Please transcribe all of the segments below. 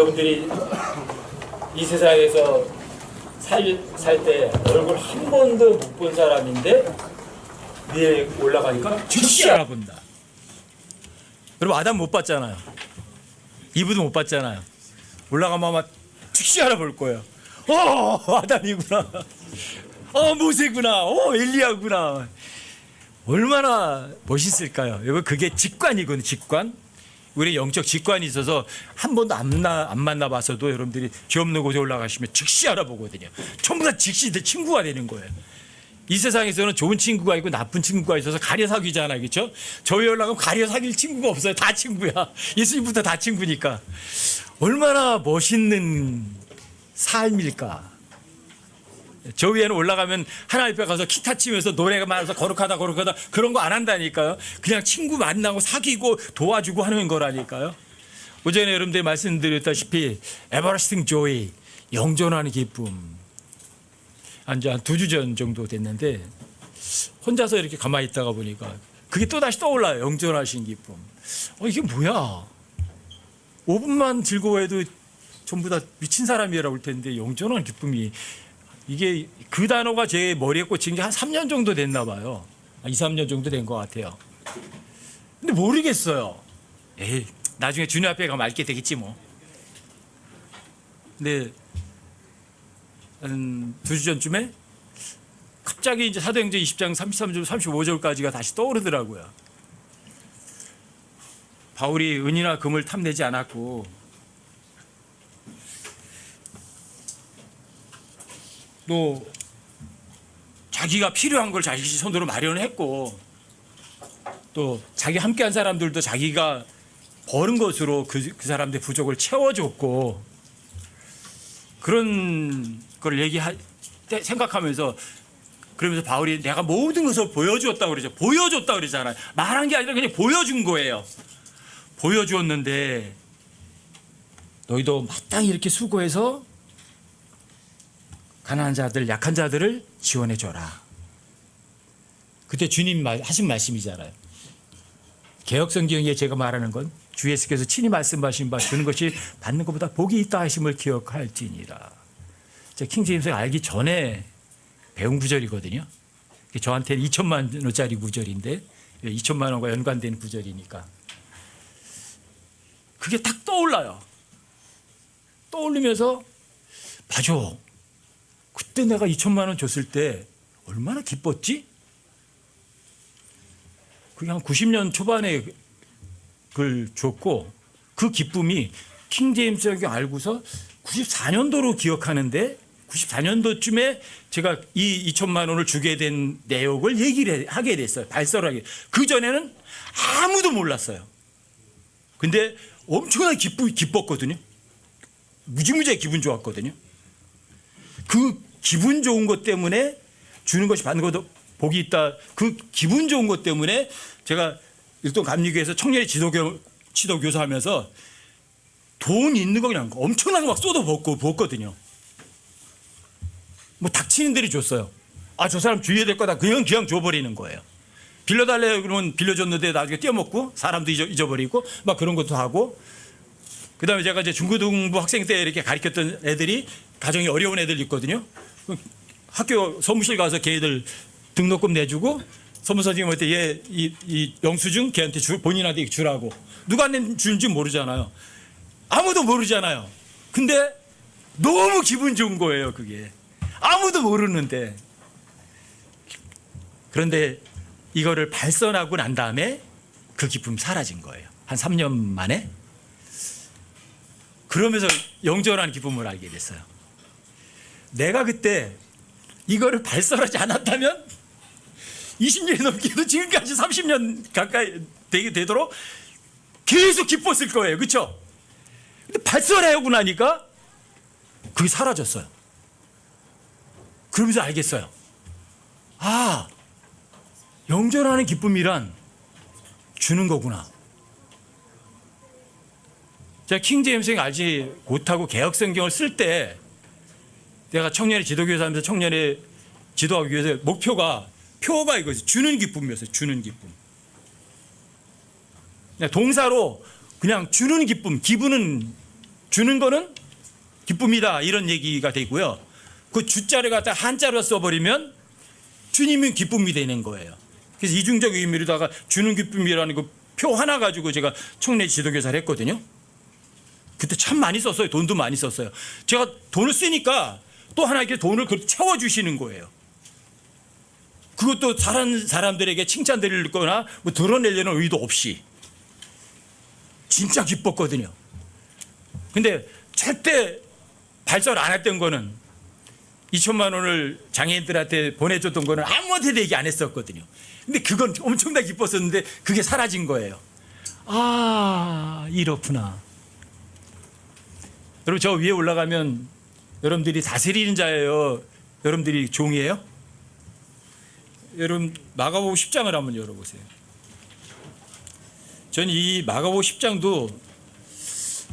여러분들이 이 세상에서 살 때 얼굴 한 번도 못 본 사람인데 위에 올라가니까 즉시 알아본다. 여러분 아담 못 봤잖아요. 이브도 못 봤잖아요. 올라가면 아마 즉시 알아볼 거예요. 아담이구나. 모세구나. 엘리야구나. 얼마나 멋있을까요? 여러분 그게 직관이거든요. 직관. 우리 영적 직관이 있어서 한 번도 안 만나봐서도 여러분들이 죄 없는 곳에 올라가시면 즉시 알아보거든요. 전부 다 즉시 친구가 되는 거예요. 이 세상에서는 좋은 친구가 있고 나쁜 친구가 있어서 가려 사귀잖아요. 그렇죠? 저희 올라가면 가려 사귈 친구가 없어요. 다 친구야. 예수님부터 다 친구니까. 얼마나 멋있는 삶일까. 저 위에는 올라가면 하나님 앞에 가서 기타 치면서 노래가 많아서 거룩하다 그런 거 안 한다니까요. 그냥 친구 만나고 사귀고 도와주고 하는 거라니까요. 오전에 여러분들 말씀드렸다시피 에버라스팅 조이, 영존하는 기쁨. 한 2주 전 정도 됐는데 혼자서 이렇게 가만히 있다가 보니까 그게 또다시 떠올라요. 영존하신 기쁨. 이게 뭐야. 5분만 즐거워해도 전부 다 미친 사람이라고 할 텐데 영존하는 기쁨이 이게 그 단어가 제 머리에 꽂힌 게 한 3년 정도 됐나 봐요. 2, 3년 정도 된 것 같아요. 근데 모르겠어요. 나중에 주님 앞에 가면 알게 되겠지 뭐. 근데 한 2주 전쯤에 갑자기 이제 사도행전 20장 33절 35절까지가 다시 떠오르더라고요. 바울이 은이나 금을 탐내지 않았고 또 자기가 필요한 걸 자기 손으로 마련했고 또 자기 함께한 사람들도 자기가 버는 것으로 그 사람들의 부족을 채워줬고 그런 걸 생각하면서 그러면서 바울이 내가 모든 것을 보여주었다고 그러죠. 보여줬다고 그러잖아요. 말한 게 아니라 그냥 보여준 거예요. 보여주었는데 너희도 마땅히 이렇게 수고해서 가난한 자들, 약한 자들을 지원해 줘라. 그때 주님 하신 말씀이잖아요. 개역성경에 제가 말하는 건 주 예수께서 친히 말씀하신 바 주는 것이 받는 것보다 복이 있다 하심을 기억할지니라. 제가 킹제임스 알기 전에 배운 구절이거든요. 저한테는 2천만 원짜리 구절인데 2천만 원과 연관되는 구절이니까 그게 딱 떠올라요. 떠올리면서 맞아. 그때 내가 2천만 원 줬을 때 얼마나 기뻤지? 그게 한 90년 초반에 그걸 줬고 그 기쁨이 킹제임스 성경 알고서 94년도로 기억하는데 94년도쯤에 제가 이 2천만 원을 주게 된 내용을 얘기를 하게 됐어요. 발설하게. 그전에는 아무도 몰랐어요. 근데 엄청나게 기뻤거든요. 무지무지하게 기분 좋았거든요. 그 기분 좋은 것 때문에 주는 것이 받는 것도 복이 있다. 그 기분 좋은 것 때문에 제가 일동 감리교에서 청년의 지도교사 하면서 돈 있는 거 그냥 엄청나게 막 쏟아 붓거든요. 뭐 닥치는 대로 줬어요. 저 사람 주의해야 될 거다. 그냥 줘버리는 거예요. 빌려달래요. 그러면 빌려줬는데 나중에 떼어먹고 사람도 잊어버리고 막 그런 것도 하고 그 다음에 제가 이제 중고등부 학생 때 이렇게 가르쳤던 애들이 가정이 어려운 애들 있거든요. 학교 사무실 가서 걔들 등록금 내주고 서무 선생님한테 이 영수증 걔한테 본인한테 주라고. 누가 주는지 모르잖아요. 아무도 모르잖아요. 근데 너무 기분 좋은 거예요. 그게. 아무도 모르는데. 그런데 이거를 발선하고 난 다음에 그 기쁨이 사라진 거예요. 한 3년 만에. 그러면서 영존하는 기쁨을 알게 됐어요. 내가 그때 이거를 발설하지 않았다면 20년이 넘게도 지금까지 30년 가까이 되도록 계속 기뻤을 거예요. 그렇죠? 근데 발설하고 나니까 그게 사라졌어요. 그러면서 알겠어요. 영존하는 기쁨이란 주는 거구나. 제가 킹제임스 알지 못하고 개역성경을 쓸 때 내가 청년의 지도교사 하면서 청년의 지도하기 위해서 표가 이거지. 주는 기쁨이었어요. 주는 기쁨. 그냥 동사로 그냥 주는 기쁨, 기분은 주는 거는 기쁨이다 이런 얘기가 되고요. 그 주자를 갖다 한자로 써버리면 주님은 기쁨이 되는 거예요. 그래서 이중적 의미로다가 주는 기쁨이라는 그 표 하나 가지고 제가 청래 지도교사를 했거든요. 그때 참 많이 썼어요. 돈도 많이 썼어요. 제가 돈을 쓰니까 또 하나 이렇게 돈을 채워주시는 거예요. 그것도 다른 사람들에게 칭찬 드리거나 뭐 드러내려는 의도 없이 진짜 기뻤거든요. 근데 절대 발설 안 했던 거는 2천만 원을 장애인들한테 보내줬던 거는 아무한테도 얘기 안 했었거든요. 근데 그건 엄청나게 기뻤었는데 그게 사라진 거예요. 아, 이렇구나. 여러분, 저 위에 올라가면 여러분들이 다스리는 자예요? 여러분들이 종이에요? 여러분, 마가복음 10장을 한번 열어보세요. 저는 이 마가복음 10장도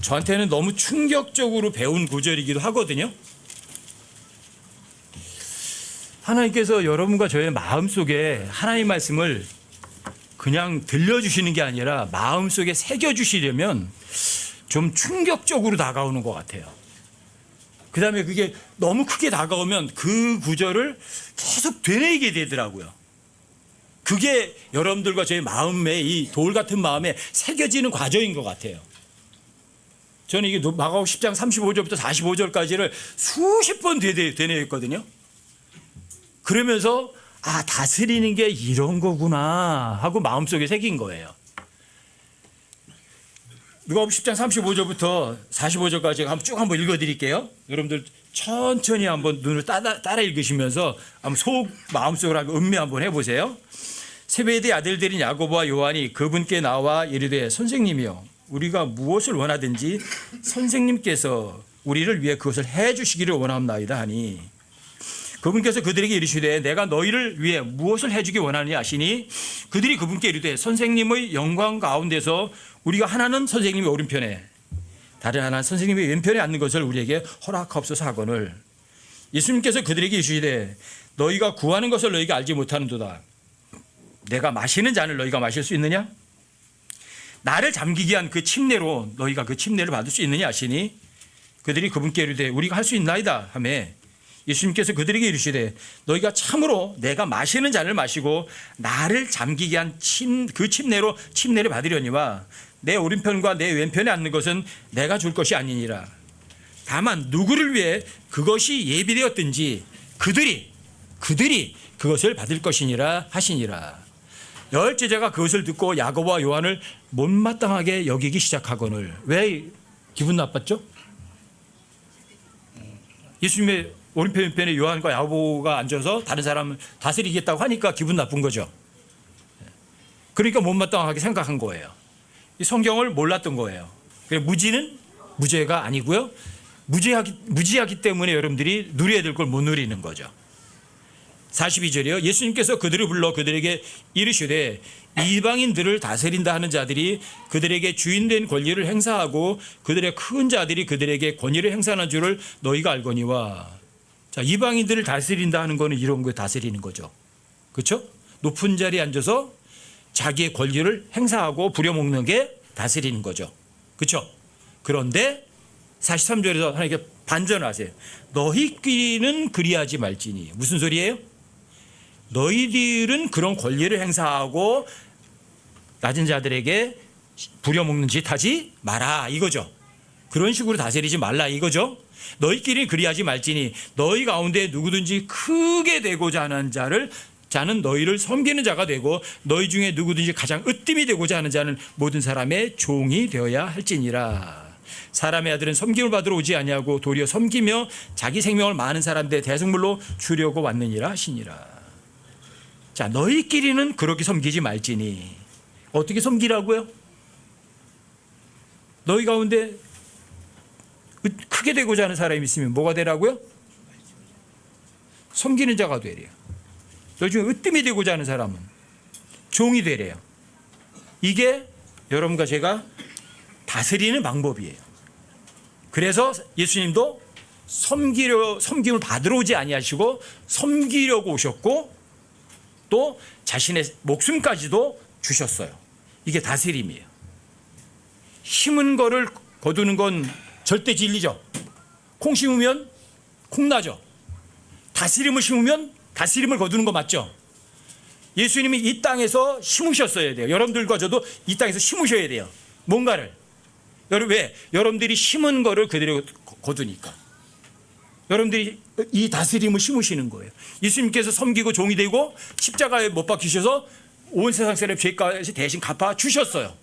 저한테는 너무 충격적으로 배운 구절이기도 하거든요. 하나님께서 여러분과 저의 마음속에 하나님의 말씀을 그냥 들려주시는 게 아니라 마음속에 새겨주시려면 좀 충격적으로 다가오는 것 같아요. 그 다음에 그게 너무 크게 다가오면 그 구절을 계속 되뇌이게 되더라고요. 그게 여러분들과 저의 마음에 이 돌 같은 마음에 새겨지는 과정인 것 같아요. 저는 이게 마가복음 10장 35절부터 45절까지를 수십 번 되뇌었거든요. 그러면서 아, 다스리는 게 이런 거구나 하고 마음속에 새긴 거예요. 누가복음 10장 35절부터 45절까지 한번 읽어드릴게요. 여러분들 천천히 한번 눈을 따라 읽으시면서 한번 마음속으로 한번 음미 한번 해보세요. 세베대의 아들들인 야고보와 요한이 그분께 나와 이르되 선생님이여 우리가 무엇을 원하든지 선생님께서 우리를 위해 그것을 해주시기를 원합나이다 하니 그분께서 그들에게 이르시되 내가 너희를 위해 무엇을 해주기 원하느냐 하시니 그들이 그분께 이르되 선생님의 영광 가운데서 우리가 하나는 선생님의 오른편에 다른 하나는 선생님의 왼편에 앉는 것을 우리에게 허락하옵소서 하거늘 예수님께서 그들에게 이르시되 너희가 구하는 것을 너희가 알지 못하는도다. 내가 마시는 잔을 너희가 마실 수 있느냐? 나를 잠기게 한 그 침례로 너희가 그 침례를 받을 수 있느냐 하시니 그들이 그분께 이르되 우리가 할 수 있나이다 하며 예수님께서 그들에게 이르시되 너희가 참으로 내가 마시는 잔을 마시고 나를 잠기게 한 그 침례로 침례를 받으려니와 내 오른편과 내 왼편에 앉는 것은 내가 줄 것이 아니니라. 다만 누구를 위해 그것이 예비되었든지 그들이 그것을 받을 것이니라 하시니라. 열 제자가 그것을 듣고 야고보와 요한을 못마땅하게 여기기 시작하거늘. 왜 기분 나빴죠? 예수님의 오른편에 요한과 야고보가 앉아서 다른 사람을 다스리겠다고 하니까 기분 나쁜 거죠. 그러니까 못마땅하게 생각한 거예요. 이 성경을 몰랐던 거예요. 무지는 무죄가 아니고요. 무지하기 때문에 여러분들이 누려야 될 걸 못 누리는 거죠. 42절이요. 예수님께서 그들을 불러 그들에게 이르시되 이방인들을 다스린다 하는 자들이 그들에게 주인된 권리를 행사하고 그들의 큰 자들이 그들에게 권위를 행사하는 줄을 너희가 알거니와. 자, 이방인들을 다스린다 하는 거는 이런 거 다스리는 거죠. 그렇죠? 높은 자리에 앉아서 자기의 권리를 행사하고 부려먹는 게 다스리는 거죠. 그렇죠? 그런데 43절에서 하나님께 반전하세요. 너희끼리는 그리하지 말지니. 무슨 소리예요? 너희들은 그런 권리를 행사하고 낮은 자들에게 부려먹는 짓 하지 마라 이거죠. 그런 식으로 다스리지 말라 이거죠. 너희끼리는 그리하지 말지니 너희 가운데 누구든지 크게 되고자 하는 자는 너희를 섬기는 자가 되고 너희 중에 누구든지 가장 으뜸이 되고자 하는 자는 모든 사람의 종이 되어야 할지니라. 사람의 아들은 섬김을 받으러 오지 아니하고 도리어 섬기며 자기 생명을 많은 사람들의 대성물로 주려고 왔느니라 하시니라. 자, 너희끼리는 그렇게 섬기지 말지니. 어떻게 섬기라고요? 너희 가운데 크게 되고자 하는 사람이 있으면 뭐가 되라고요? 섬기는 자가 되래요. 너희 중에 으뜸이 되고자 하는 사람은 종이 되래요. 이게 여러분과 제가 다스리는 방법이에요. 그래서 예수님도 섬김을 받으러 오지 아니하시고 섬기려고 오셨고 또 자신의 목숨까지도 주셨어요. 이게 다스림이에요. 힘은 거를 거두는 건 절대 진리죠. 콩 심으면 콩 나죠. 다스림을 심으면 다스림을 거두는 거 맞죠. 예수님이 이 땅에서 심으셨어야 돼요. 여러분들과 저도 이 땅에서 심으셔야 돼요. 뭔가를. 왜? 여러분들이 심은 거를 그대로 거두니까. 여러분들이 이 다스림을 심으시는 거예요. 예수님께서 섬기고 종이 되고 십자가에 못 박히셔서 온 세상 사람의 죄까지 대신 갚아 주셨어요.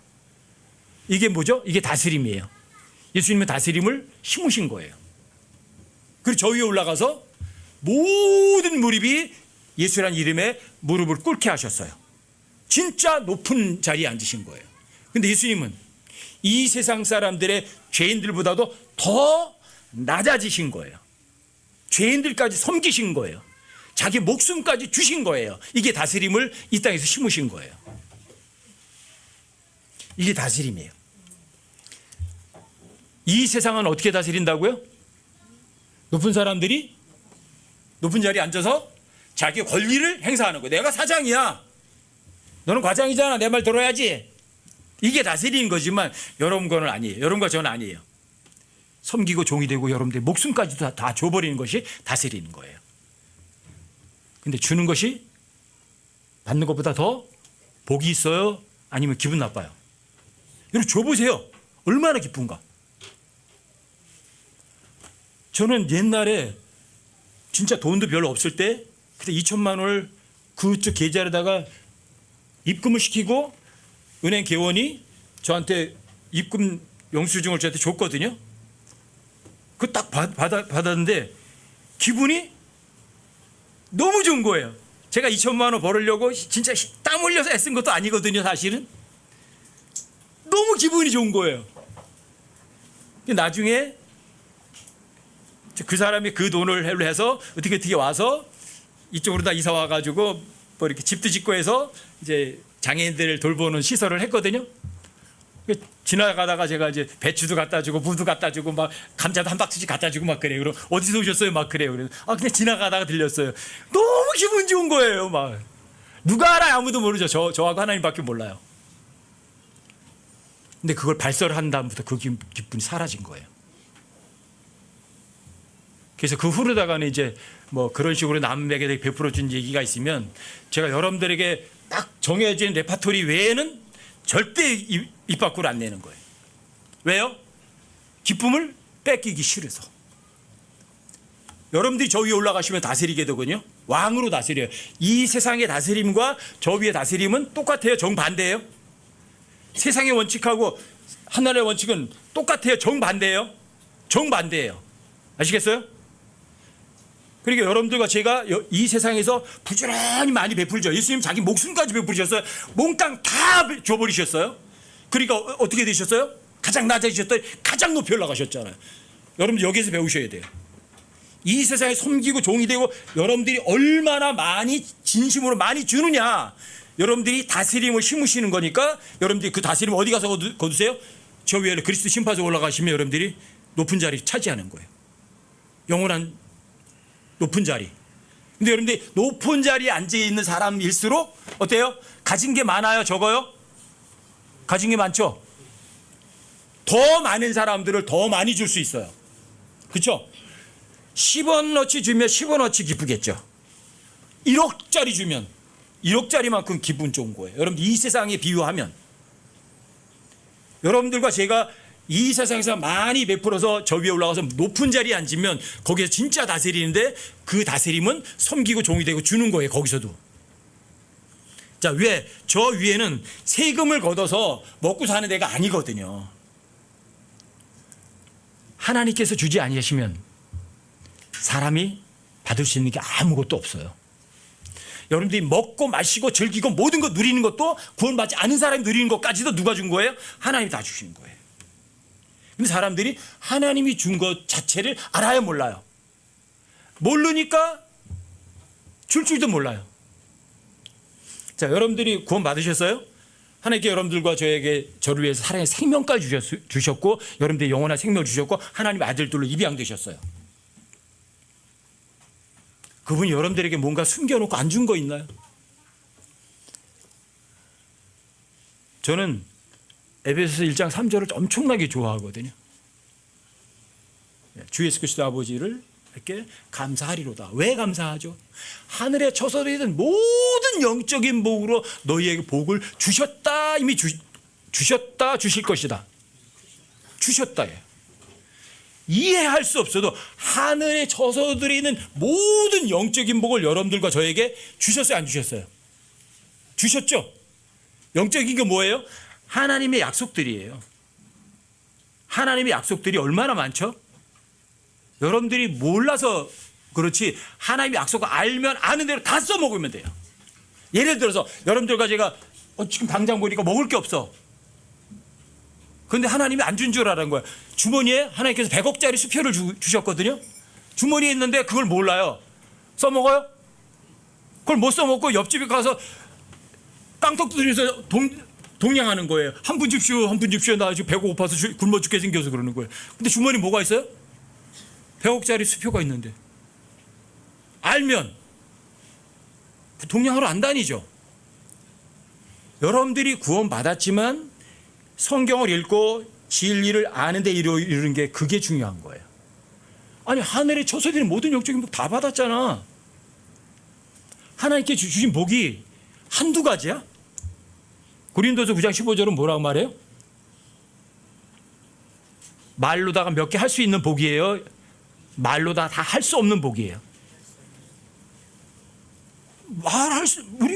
이게 뭐죠? 이게 다스림이에요. 예수님은 다스림을 심으신 거예요. 그리고 저 위에 올라가서 모든 무릎이 예수라는 이름에 무릎을 꿇게 하셨어요. 진짜 높은 자리에 앉으신 거예요. 근데 예수님은 이 세상 사람들의 죄인들보다도 더 낮아지신 거예요. 죄인들까지 섬기신 거예요. 자기 목숨까지 주신 거예요. 이게 다스림을 이 땅에서 심으신 거예요. 이게 다스림이에요. 이 세상은 어떻게 다스린다고요? 높은 사람들이 높은 자리에 앉아서 자기 권리를 행사하는 거예요. 내가 사장이야. 너는 과장이잖아. 내 말 들어야지. 이게 다스리는 거지만 여러분 거는 아니에요. 여러분과 저는 아니에요. 섬기고 종이 되고 여러분들 목숨까지도 다 줘버리는 것이 다스리는 거예요. 근데 주는 것이 받는 것보다 더 복이 있어요? 아니면 기분 나빠요? 여러분 줘보세요. 얼마나 기쁜가. 저는 옛날에 진짜 돈도 별로 없을 때 그때 2천만 원을 그쪽 계좌에다가 입금을 시키고 은행 개원이 저한테 입금 영수증을 저한테 줬거든요. 그 딱 받았는데 기분이 너무 좋은 거예요. 제가 2천만 원 벌으려고 진짜 땀 흘려서 애쓴 것도 아니거든요. 사실은 너무 기분이 좋은 거예요. 나중에 그 사람이 그 돈을 해서 어떻게 와서 이쪽으로 다 이사 와가지고 뭐 이렇게 집도 짓고 해서 이제 장애인들을 돌보는 시설을 했거든요. 지나가다가 제가 이제 배추도 갖다 주고 무도 갖다 주고 막 감자도 한 박스씩 갖다 주고 막 그래요. 그럼 어디서 오셨어요? 막 그래요. 그래서 그냥 지나가다가 들렸어요. 너무 기분 좋은 거예요. 막 누가 알아요? 아무도 모르죠. 저하고 하나님밖에 몰라요. 근데 그걸 발설한 다음부터 그 기분이 사라진 거예요. 그래서 그 후로다가는 이제 뭐 그런 식으로 남에게 베풀어 준 얘기가 있으면 제가 여러분들에게 딱 정해진 레파토리 외에는 절대 입 밖으로 안 내는 거예요. 왜요? 기쁨을 뺏기기 싫어서. 여러분들이 저 위에 올라가시면 다스리게 되거든요. 왕으로 다스려요. 이 세상의 다스림과 저 위의 다스림은 똑같아요? 정반대예요? 세상의 원칙하고 하나님의 원칙은 똑같아요? 정반대예요? 정반대예요. 아시겠어요? 그러니까 여러분들과 제가 이 세상에서 부지런히 많이 베풀죠. 예수님 자기 목숨까지 베풀으셨어요. 몽땅 다 줘버리셨어요. 그러니까 어떻게 되셨어요? 가장 낮아지셨더니 가장 높이 올라가셨잖아요. 여러분들 여기서 배우셔야 돼요. 이 세상에 섬기고 종이 되고 여러분들이 얼마나 많이 진심으로 많이 주느냐, 여러분들이 다스림을 심으시는 거니까 여러분들이 그 다스림 어디 가서 거두세요? 저 위에 그리스도 심판에 올라가시면 여러분들이 높은 자리 차지하는 거예요. 영원한 높은 자리. 근데 여러분들이 높은 자리에 앉아있는 사람일수록 어때요? 가진 게 많아요? 적어요? 가진 게 많죠? 더 많은 사람들을 더 많이 줄 수 있어요. 그렇죠? 10원어치 주면 10원어치 기쁘겠죠. 1억짜리 주면 1억짜리만큼 기분 좋은 거예요. 여러분들 이 세상에 비유하면 여러분들과 제가 이 세상에서 많이 베풀어서 저 위에 올라가서 높은 자리에 앉으면 거기서 진짜 다스리는데 그 다스림은 섬기고 종이 되고 주는 거예요. 거기서도. 자, 왜? 저 위에는 세금을 걷어서 먹고 사는 데가 아니거든요. 하나님께서 주지 아니하시면 사람이 받을 수 있는 게 아무것도 없어요. 여러분들이 먹고 마시고 즐기고 모든 거 누리는 것도 구원받지 않은 사람이 누리는 것까지도 누가 준 거예요? 하나님이 다 주신 거예요. 근데 사람들이 하나님이 준 것 자체를 알아요, 몰라요? 모르니까 줄 줄도 몰라요. 자, 여러분들이 구원 받으셨어요? 하나님께 여러분들과 저를 위해서 사랑의 생명까지 주셨고 여러분들이 영원한 생명을 주셨고 하나님의 아들들로 입양되셨어요. 그분이 여러분들에게 뭔가 숨겨놓고 안 준 거 있나요? 저는 에베소서 1장 3절을 엄청나게 좋아하거든요. 주 예수 그리스도 아버지를 이렇게 감사하리로다. 왜 감사하죠? 하늘에 처소되는 모든 영적인 복으로 너희에게 복을 주셨다. 이미 주셨다, 주실 것이다. 주셨다. 이해할 수 없어도 하늘에 처소들이 있는 모든 영적인 복을 여러분들과 저에게 주셨어요, 안 주셨어요? 주셨죠? 영적인 게 뭐예요? 하나님의 약속들이에요. 하나님의 약속들이 얼마나 많죠? 여러분들이 몰라서 그렇지 하나님의 약속을 알면 아는 대로 다 써먹으면 돼요. 예를 들어서 여러분들과 제가 지금 당장 보니까 먹을 게 없어. 그런데 하나님이 안 준 줄 알았는 거야. 주머니에 하나님께서 100억짜리 수표를 주셨거든요. 주머니에 있는데 그걸 몰라요. 써먹어요? 그걸 못 써먹고 옆집에 가서 깡통 두드려서 동냥하는 거예요. 한 푼 줍시오, 한 푼 줍시오. 나 지금 배가 고파서 굶어 죽게 생겨서 그러는 거예요. 근데 주머니 뭐가 있어요? 100억짜리 수표가 있는데. 알면 동냥하러 안 다니죠. 여러분들이 구원받았지만 성경을 읽고 진리를 아는데 이루는 게 그게 중요한 거예요. 아니 하늘에 처소되는 모든 영적인 복 다 받았잖아. 하나님께 주신 복이 한두 가지야? 고린도서 9장 15절은 뭐라고 말해요? 말로다가 몇 개 할 수 있는 복이에요? 말로다 다 할 수 없는 복이에요? 말할 수 우리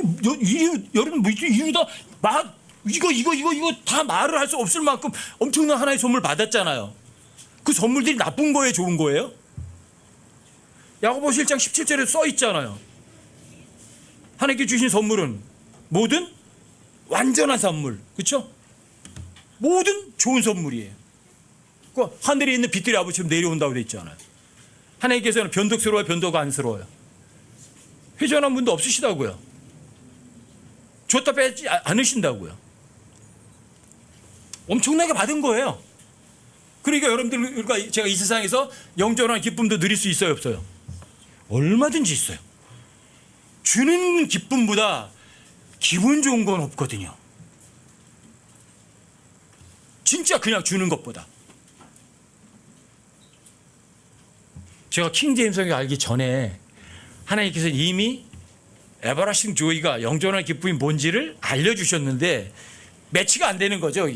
여러분 이유다 이거 다 말을 할 수 없을 만큼 엄청난 하나의 선물 받았잖아요. 그 선물들이 나쁜 거예요, 좋은 거예요? 야고보서 1장 17절에 써 있잖아요. 하나님께 주신 선물은 모든 완전한 선물, 그렇죠? 모든 좋은 선물이에요. 그 하늘에 있는 빛들이 아버지처럼 내려온다고 돼 있잖아요. 하나님께서는 변덕스러워요, 변덕 안스러워요? 회전한 분도 없으시다고요. 줬다 빼지 않으신다고요. 엄청나게 받은 거예요. 그러니까 여러분들과 제가 이 세상에서 영존한 기쁨도 누릴 수 있어요, 없어요? 얼마든지 있어요. 주는 기쁨보다 기분 좋은 건 없거든요. 진짜 그냥 주는 것보다. 제가 킹제임스 성경 알기 전에 하나님께서 이미 에버라스팅 조이가 영존한 기쁨이 뭔지를 알려주셨는데 매치가 안 되는 거죠.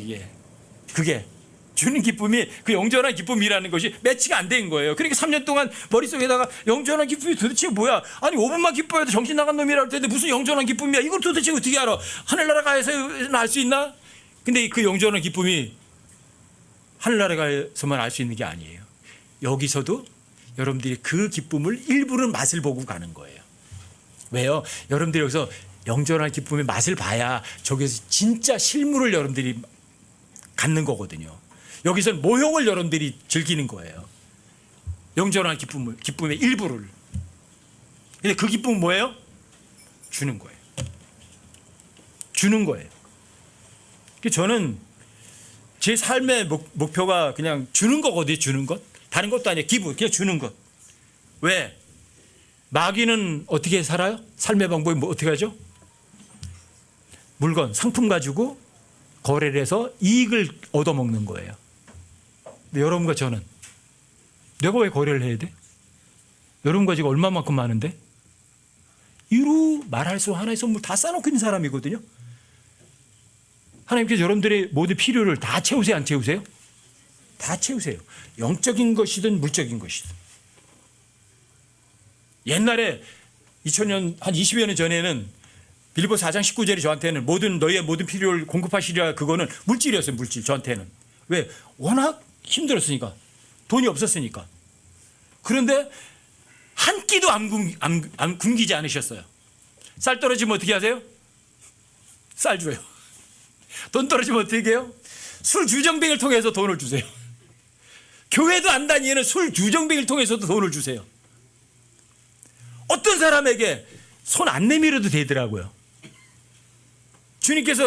그게 주는 기쁨이 그 영존한 기쁨이라는 것이 매치가 안 된 거예요. 그러니까 3년 동안 머릿속에다가 영존한 기쁨이 도대체 뭐야? 아니 5분만 기뻐해도 정신 나간 놈이라고 할 텐데 무슨 영존한 기쁨이야? 이걸 도대체 어떻게 알아? 하늘나라 가서는 알 수 있나? 근데 그 영존한 기쁨이 하늘나라 가서만 알 수 있는 게 아니에요. 여기서도 여러분들이 그 기쁨을 일부는 맛을 보고 가는 거예요. 왜요? 여러분들이 여기서 영존한 기쁨의 맛을 봐야 저기서 진짜 실물을 여러분들이 갖는 거거든요. 여기서는 모형을 여러분들이 즐기는 거예요. 영존한 기쁨의 일부를. 근데 그 기쁨은 뭐예요? 주는 거예요. 주는 거예요. 저는 제 삶의 목표가 그냥 주는 거거든요. 주는 것. 다른 것도 아니에요. 기부. 그냥 주는 것. 왜? 마귀는 어떻게 살아요? 삶의 방법이 어떻게 하죠? 물건, 상품 가지고 거래를 해서 이익을 얻어먹는 거예요. 근데 여러분과 저는 내가 왜 거래를 해야 돼? 여러분과 제가 얼마만큼 많은데? 이루 말할 수 하나의 선물 다 쌓아놓고 있는 사람이거든요. 하나님께서 여러분들의 모든 필요를 다 채우세요, 안 채우세요? 다 채우세요. 영적인 것이든 물적인 것이든. 옛날에 2000년 한 20여 년 전에는 빌립보 4장 19절이 저한테는 너희의 모든 필요를 공급하시리라, 그거는 물질이었어요. 물질. 저한테는. 왜? 워낙 힘들었으니까. 돈이 없었으니까. 그런데 한 끼도 안 굶기지 않으셨어요. 쌀 떨어지면 어떻게 하세요? 쌀 줘요. 돈 떨어지면 어떻게 해요? 술 주정뱅이를 통해서 돈을 주세요. 교회도 안 다니는 술 주정뱅이를 통해서도 돈을 주세요. 어떤 사람에게 손 안 내밀어도 되더라고요. 주님께서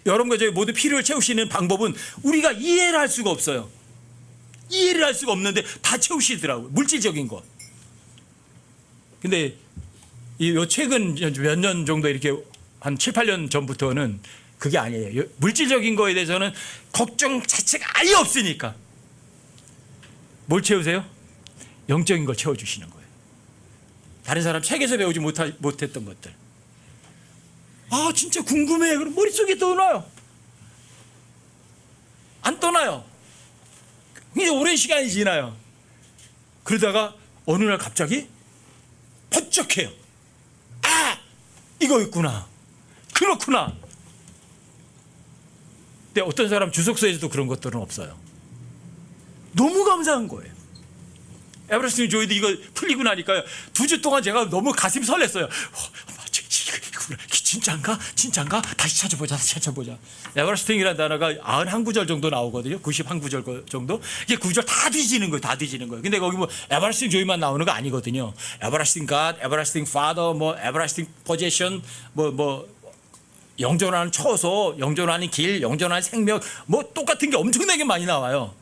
여러분과 저희 모두 필요를 채우시는 방법은 우리가 이해를 할 수가 없어요. 이해를 할 수가 없는데 다 채우시더라고요. 물질적인 것. 근데 최근 몇 년 정도 이렇게 한 7, 8년 전부터는 그게 아니에요. 물질적인 거에 대해서는 걱정 자체가 아예 없으니까. 뭘 채우세요? 영적인 걸 채워주시는 거예요. 다른 사람 책에서 배우지 못했던 것들. 아 진짜 궁금해. 그럼 머릿속에 떠나요. 안 떠나요. 굉장히 오랜 시간이 지나요. 그러다가 어느 날 갑자기 번쩍해요. 아 이거 있구나. 그렇구나. 근데 어떤 사람 주석서에서도 그런 것들은 없어요. 너무 감사한 거예요. 에베레스트 조이도 이거 풀리고 나니까 2주 동안 제가 너무 가슴이 설렜어요. 진짜인가? 진짜인가? 다시 찾아보자. 에베레스팅이라는 단어가 91구절 정도 나오거든요. 91구절 정도. 이게 구절 다 뒤지는 거예요. 다 뒤지는 거예요. 근데 거기 뭐 에베레스팅 조이만 나오는 거 아니거든요. 에베레스팅 갓, 에베레스팅 파더, 뭐 에베레스팅 포지션, 뭐 영존하는 처소, 영존하는 길, 영존하는 생명, 뭐 똑같은 게 엄청나게 많이 나와요.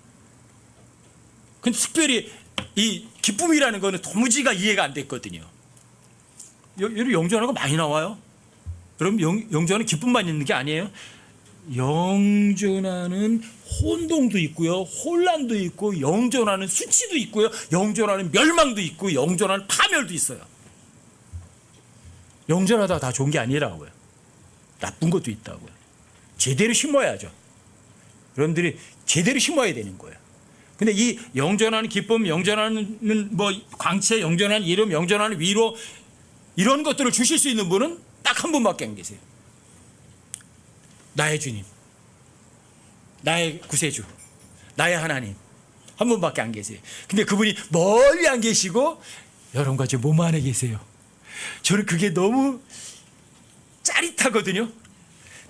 근데 특별히 이 기쁨이라는 거는 도무지가 이해가 안 됐거든요. 여기 영존하는 거 많이 나와요. 그럼 영존하는 기쁨만 있는 게 아니에요. 영존하는 혼동도 있고요, 혼란도 있고, 영존하는 수치도 있고요, 영존하는 멸망도 있고, 영존하는 파멸도 있어요. 영존하다가 다 좋은 게 아니라고요. 나쁜 것도 있다고요. 제대로 심어야죠. 여러분들이 제대로 심어야 되는 거예요. 근데 이 영존하는 기쁨, 영존하는 뭐 광채, 영존하는 이름, 영존하는 위로, 이런 것들을 주실 수 있는 분은 딱 한 분밖에 안 계세요. 나의 주님, 나의 구세주, 나의 하나님, 한 분밖에 안 계세요. 근데 그분이 멀리 안 계시고 여러분과 제 몸 안에 계세요. 저는 그게 너무 짜릿하거든요.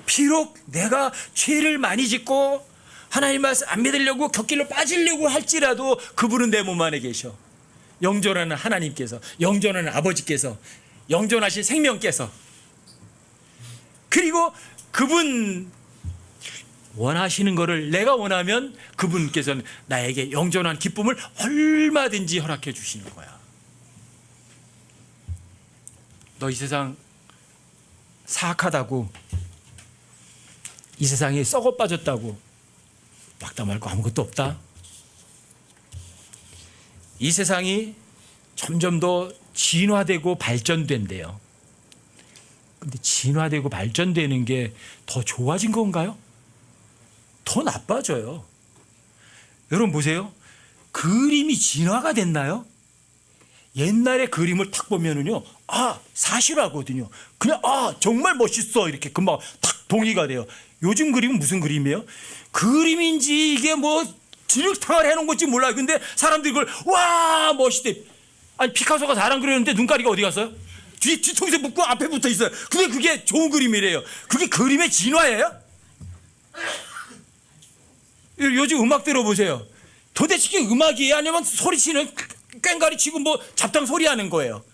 비록 내가 죄를 많이 짓고 하나님 말씀 안 믿으려고 곁길로 빠지려고 할지라도 그분은 내 몸 안에 계셔. 영존하는 하나님께서, 영존하는 아버지께서, 영존하신 생명께서, 그리고 그분 원하시는 거를 내가 원하면 그분께서는 나에게 영존한 기쁨을 얼마든지 허락해 주시는 거야. 너 이 세상 사악하다고, 이 세상에 썩어 빠졌다고 막다 말고 아무것도 없다. 이 세상이 점점 더 진화되고 발전된대요. 근데 진화되고 발전되는 게 더 좋아진 건가요? 더 나빠져요. 여러분 보세요. 그림이 진화가 됐나요? 옛날에 그림을 탁 보면은요, 아 사실하거든요. 그냥 아 정말 멋있어 이렇게 금방 탁 동의가 돼요. 요즘 그림은 무슨 그림이에요? 그림인지 이게 뭐 진흙탕을 해놓은 건지 몰라요. 근데 사람들이 그걸 와 멋있대. 아니 피카소가 사람 그렸는데 눈가리가 어디 갔어요? 뒤통수에 붙고 앞에 붙어 있어요. 근데 그게 좋은 그림이래요. 그게 그림의 진화예요? 요즘 음악 들어보세요. 도대체 이게 음악이에요? 아니면 소리치는 꽹가리 치고 뭐 잡탕 소리하는 거예요?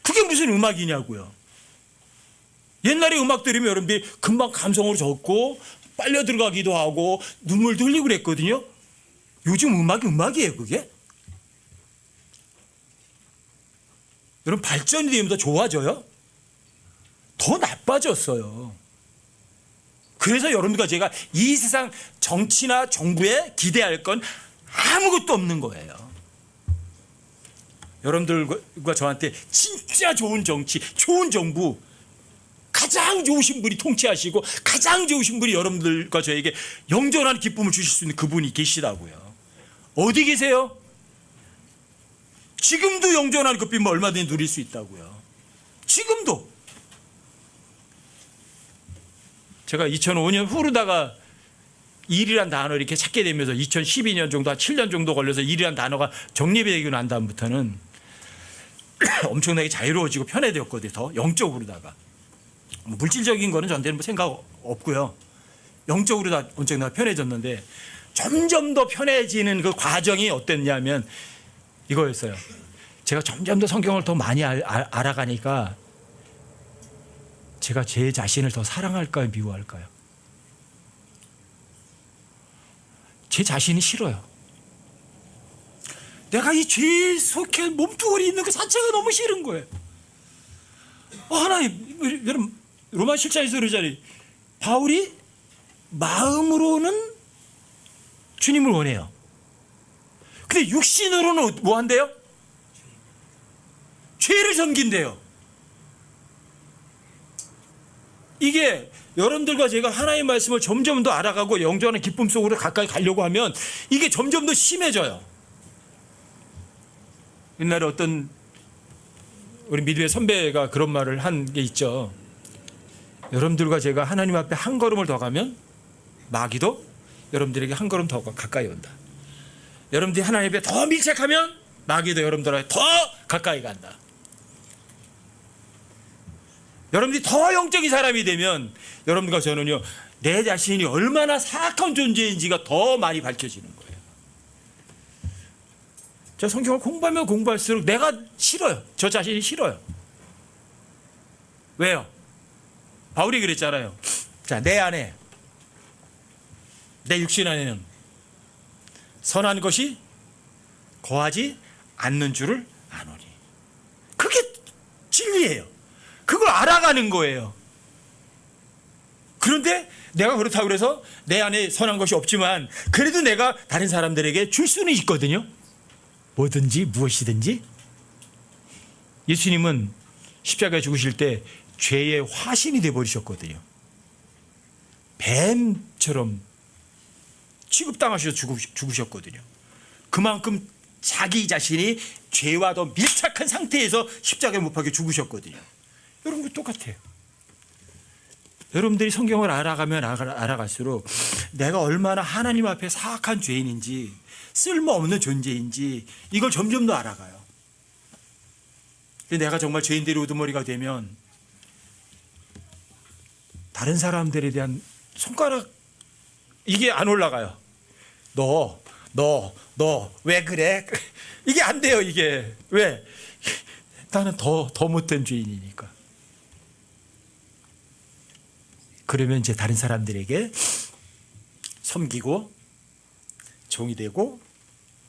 그게 무슨 음악이냐고요. 옛날에 음악 들으면 여러분들이 금방 감성으로 젖고 빨려 들어가기도 하고 눈물도 흘리고 그랬거든요. 요즘 음악이 음악이에요 그게? 여러분 발전이 되면 더 좋아져요? 더 나빠졌어요. 그래서 여러분과 제가 이 세상 정치나 정부에 기대할 건 아무것도 없는 거예요. 여러분들과 저한테 진짜 좋은 정치, 좋은 정부, 가장 좋으신 분이 통치하시고 가장 좋으신 분이 여러분들과 저에게 영존한 기쁨을 주실 수 있는 그분이 계시다고요. 어디 계세요? 지금도 영존한 그 기쁨을 얼마든지 누릴 수 있다고요. 지금도. 제가 2005년 후르다가 일이란 단어를 이렇게 찾게 되면서 2012년 정도, 한 7년 정도 걸려서 일이란 단어가 정립이 되고 난 다음부터는 엄청나게 자유로워지고 편해졌거든요. 더 영적으로다가. 물질적인 거는 저한테는 뭐 생각 없고요. 영적으로 다 엄청나게 편해졌는데 점점 더 편해지는 그 과정이 어땠냐면 이거였어요. 제가 점점 더 성경을 더 많이 알아가니까 제가 제 자신을 더 사랑할까요? 미워할까요? 제 자신이 싫어요. 내가 이 죄에 속해 몸뚱아리 있는 그 자체가 너무 싫은 거예요. 하나님, 여러분 로마 7장에서 그러잖아요. 바울이 마음으로는 주님을 원해요. 근데 육신으로는 뭐 한대요? 죄를 섬긴대요. 이게 여러분들과 제가 하나님의 말씀을 점점 더 알아가고 영존하는 기쁨 속으로 가까이 가려고 하면 이게 점점 더 심해져요. 옛날에 어떤 우리 믿음의 선배가 그런 말을 한 게 있죠. 여러분들과 제가 하나님 앞에 한 걸음을 더 가면 마귀도 여러분들에게 한 걸음 더 가까이 온다. 여러분들이 하나님 앞에 더 밀착하면 마귀도 여러분들에게 더 가까이 간다. 여러분들이 더 영적인 사람이 되면 여러분과 저는요, 내 자신이 얼마나 사악한 존재인지가 더 많이 밝혀지는 거예요. 제가 성경을 공부하면 공부할수록 내가 싫어요. 저 자신이 싫어요. 왜요? 바울이 그랬잖아요. 자, 내 안에, 내 육신 안에는 선한 것이 거하지 않는 줄을 아노니. 그게 진리예요. 그걸 알아가는 거예요. 그런데 내가 그렇다고 해서 내 안에 선한 것이 없지만 그래도 내가 다른 사람들에게 줄 수는 있거든요. 뭐든지 무엇이든지. 예수님은 십자가에 죽으실 때 죄의 화신이 되어버리셨거든요. 뱀처럼 취급당하셔서 죽으셨거든요. 그만큼 자기 자신이 죄와 더 밀착한 상태에서 십자가에 못 박혀 죽으셨거든요. 여러분도 똑같아요. 여러분들이 성경을 알아가면 알아갈수록 내가 얼마나 하나님 앞에 사악한 죄인인지 쓸모없는 존재인지 이걸 점점 더 알아가요. 근데 내가 정말 죄인들의 우두머리가 되면 다른 사람들에 대한 손가락 이게 안 올라가요. 너 왜 그래? 이게 안 돼요. 이게 왜? 나는 더 못된 죄인이니까. 그러면 이제 다른 사람들에게 섬기고 종이 되고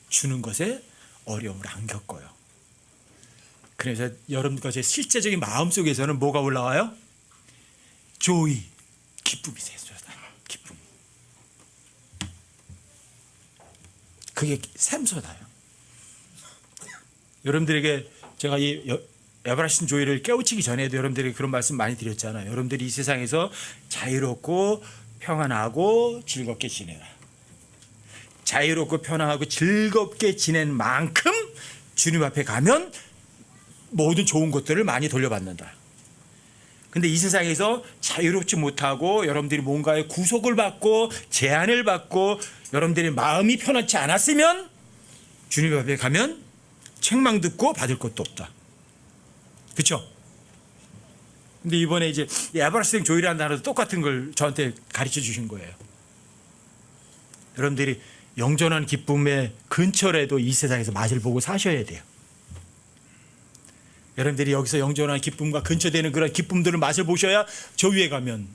주는 것에 어려움을 안 겪어요. 그래서 여러분과 제 실제적인 마음속에서는 뭐가 올라와요? 조이, 기쁨이 샘솟아요. 기쁨. 그게 샘솟아요. 여러분들에게 제가 이 에버라스팅 조이를 깨우치기 전에도 여러분들에게 그런 말씀 많이 드렸잖아요. 여러분들이 이 세상에서 자유롭고 평안하고 즐겁게 지내라. 자유롭고 편안하고 즐겁게 지낸 만큼 주님 앞에 가면 모든 좋은 것들을 많이 돌려받는다. 근데 이 세상에서 자유롭지 못하고 여러분들이 뭔가에 구속을 받고 제한을 받고 여러분들의 마음이 편하지 않았으면 주님 앞에 가면 책망 듣고 받을 것도 없다. 그렇죠? 근데 이번에 이제 에버라스팅 조이라는 단어도 똑같은 걸 저한테 가르쳐 주신 거예요. 여러분들이 영전한 기쁨의 근처라도 이 세상에서 맛을 보고 사셔야 돼요. 여러분들이 여기서 영전한 기쁨과 근처되는 그런 기쁨들을 맛을 보셔야 저 위에 가면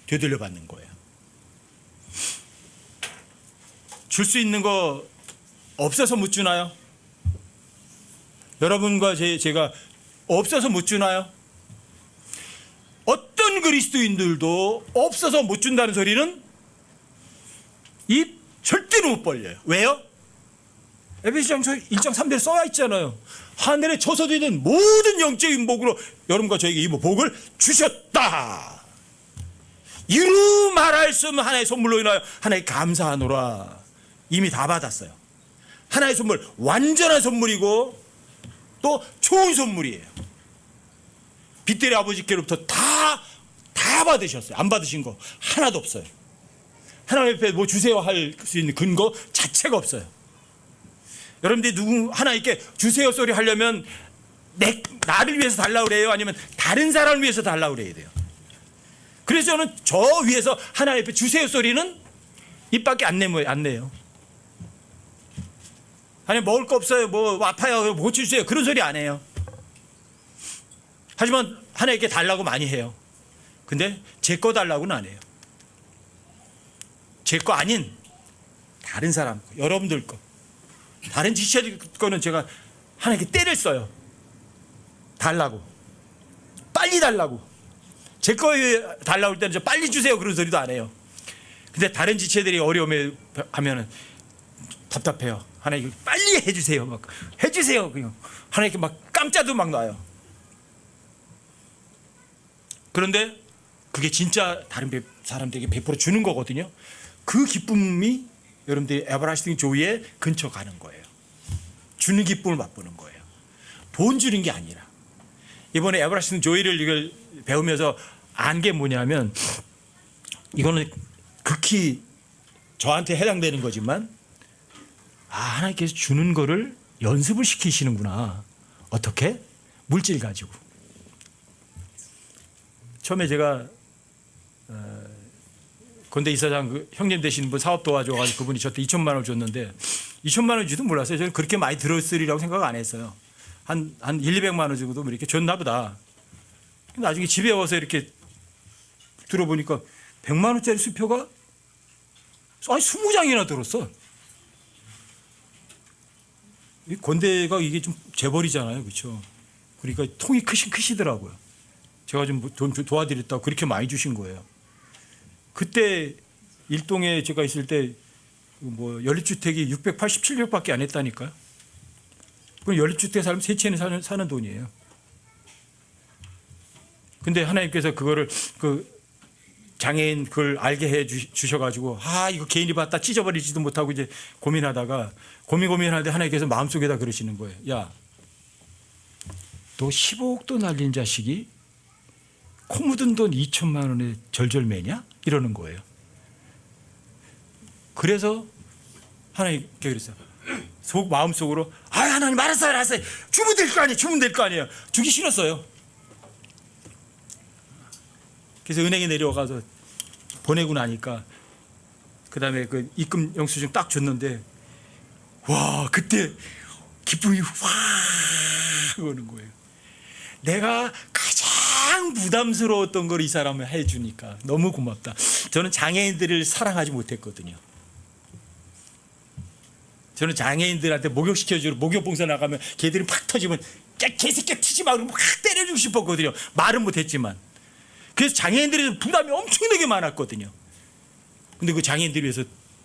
되돌려 받는 거예요. 줄 수 있는 거 없어서 못 주나요? 여러분과 제가 없어서 못 주나요? 어떤 그리스도인들도 없어서 못 준다는 소리는 입 절대로 못 벌려요. 왜요? 에베소서 1장 3절에 써야 있잖아요. 하늘에 처소되어 있는 모든 영적인 복으로 여러분과 저에게 이 복을 주셨다. 이루 말할 수 없는 하나의 선물로 인하여 하나님 감사하노라. 이미 다 받았어요. 하나의 선물, 완전한 선물이고 또 좋은 선물이에요. 빚들의 아버지께로부터 다 받으셨어요. 안 받으신 거 하나도 없어요. 하나님 앞에 뭐 주세요 할 수 있는 근거 자체가 없어요. 여러분들이 누구 하나님께 주세요 소리 하려면 나를 위해서 달라고 그래요? 아니면 다른 사람을 위해서 달라고 그래야 돼요? 그래서 저는 저 위에서 하나님 앞에 주세요 소리는 입 밖에 안 내요. 아니 먹을 거 없어요. 뭐 아파요. 고쳐주세요. 그런 소리 안 해요. 하지만 하나님께 달라고 많이 해요. 근데 제 거 달라고는 안 해요. 제 거 아닌 다른 사람, 여러분들 거, 다른 지체들 거는 제가 하나님께 때를 써요. 달라고. 빨리 달라고. 제 거에 달라고 할 때는 저 빨리 주세요. 그런 소리도 안 해요. 근데 다른 지체들이 어려움에 하면은 답답해요. 하나님 빨리 해주세요. 막 해주세요. 그냥 하나님께 막 깜짝도 막 놔요. 그런데 그게 진짜 다른 사람들에게 베풀어 주는 거거든요. 그 기쁨이 여러분들이 에버라스팅 조이의 근처 가는 거예요. 주는 기쁨을 맛보는 거예요. 돈 주는 게 아니라. 이번에 에버라스팅 조이를 이걸 배우면서 안 게 뭐냐면, 이거는 극히 저한테 해당되는 거지만, 하나님께서 주는 거를 연습을 시키시는구나. 어떻게? 물질 가지고. 처음에 제가 건대 이사장 그 형님 되시는 분 사업 도와줘가지고 그분이 저한테 2천만 원을 줬는데, 2천만 원인지도 몰랐어요. 저는 그렇게 많이 들었으리라고 생각 안 했어요. 한 1, 200만 원 정도 이렇게 줬나 보다. 나중에 집에 와서 이렇게 들어보니까 100만 원짜리 수표가 20장이나 들었어. 이 건대가 이게 좀 재벌이잖아요, 그렇죠? 그러니까 통이 크시더라고요. 제가 좀 돈 도와드렸다고 그렇게 많이 주신 거예요. 그때 일동에 제가 있을 때 뭐 연립주택이 687평밖에 안 했다니까요. 그럼 연립주택 살면 세 채는 사는 돈이에요. 근데 하나님께서 그거를 그 장애인 그걸 알게 해 주셔가지고 이거 개인이 봤다 찢어버리지도 못하고 이제 고민하다가 고민하는데 하나님께서 마음속에다 그러시는 거예요. 야, 너 15억도 날린 자식이 코 묻은 돈 2천만 원에 절절매냐? 이러는 거예요. 그래서 하나님께 그랬어요. 마음속으로 하나님 알았어요. 주면 될 거 아니에요. 주기 싫었어요. 그래서 은행에 내려가서 보내고 나니까 그 다음에 그 입금 영수증 딱 줬는데, 와, 그때 기쁨이 확 오는 거예요. 내가 가장 부담스러웠던 걸 이 사람을 해주니까 너무 고맙다. 저는 장애인들을 사랑하지 못했거든요. 저는 장애인들한테 목욕시켜주고 목욕봉사 나가면 걔들이 팍 터지면 개새끼 튀지 마 그러고 막 때려주고 싶었거든요. 말은 못했지만. 그래서 장애인들이 부담이 엄청나게 많았거든요. 근데 그 장애인들을 위해서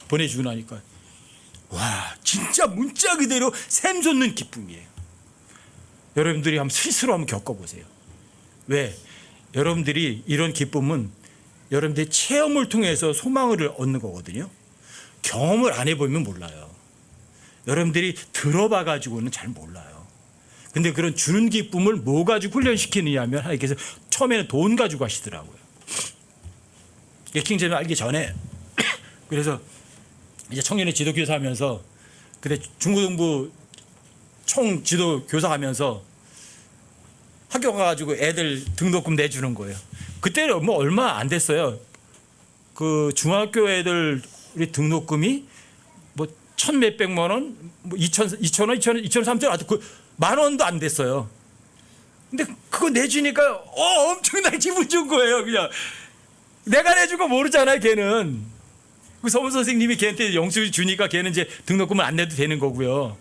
보내주고 나니까 와, 진짜 문자 그대로 샘솟는 기쁨이에요. 여러분들이 한번 스스로 한번 겪어보세요. 왜? 여러분들이 이런 기쁨은 여러분들의 체험을 통해서 소망을 얻는 거거든요. 경험을 안 해보면 몰라요. 여러분들이 들어봐 가지고는 잘 몰라요. 근데 그런 주는 기쁨을 뭐 가지고 훈련시키느냐 하면 하나님께서 처음에는 돈 가지고 하시더라고요. 킹제를 알기 전에. 그래서 이제 청년의 지도교사 하면서 그때 중고등부 총 지도교사 하면서 학교 가가지고 애들 등록금 내주는 거예요. 그때는 뭐 얼마 안 됐어요. 그 중학교 애들 등록금이 뭐 1,몇백만 원, 뭐 2,000원, 3,000원, 그 10,000원도 안 됐어요. 근데 그거 내주니까 엄청나게 기분 좋은 거예요. 그냥 내가 내주고 모르잖아요, 걔는. 그 서문 선생님이 걔한테 영수증 주니까 걔는 이제 등록금을 안 내도 되는 거고요.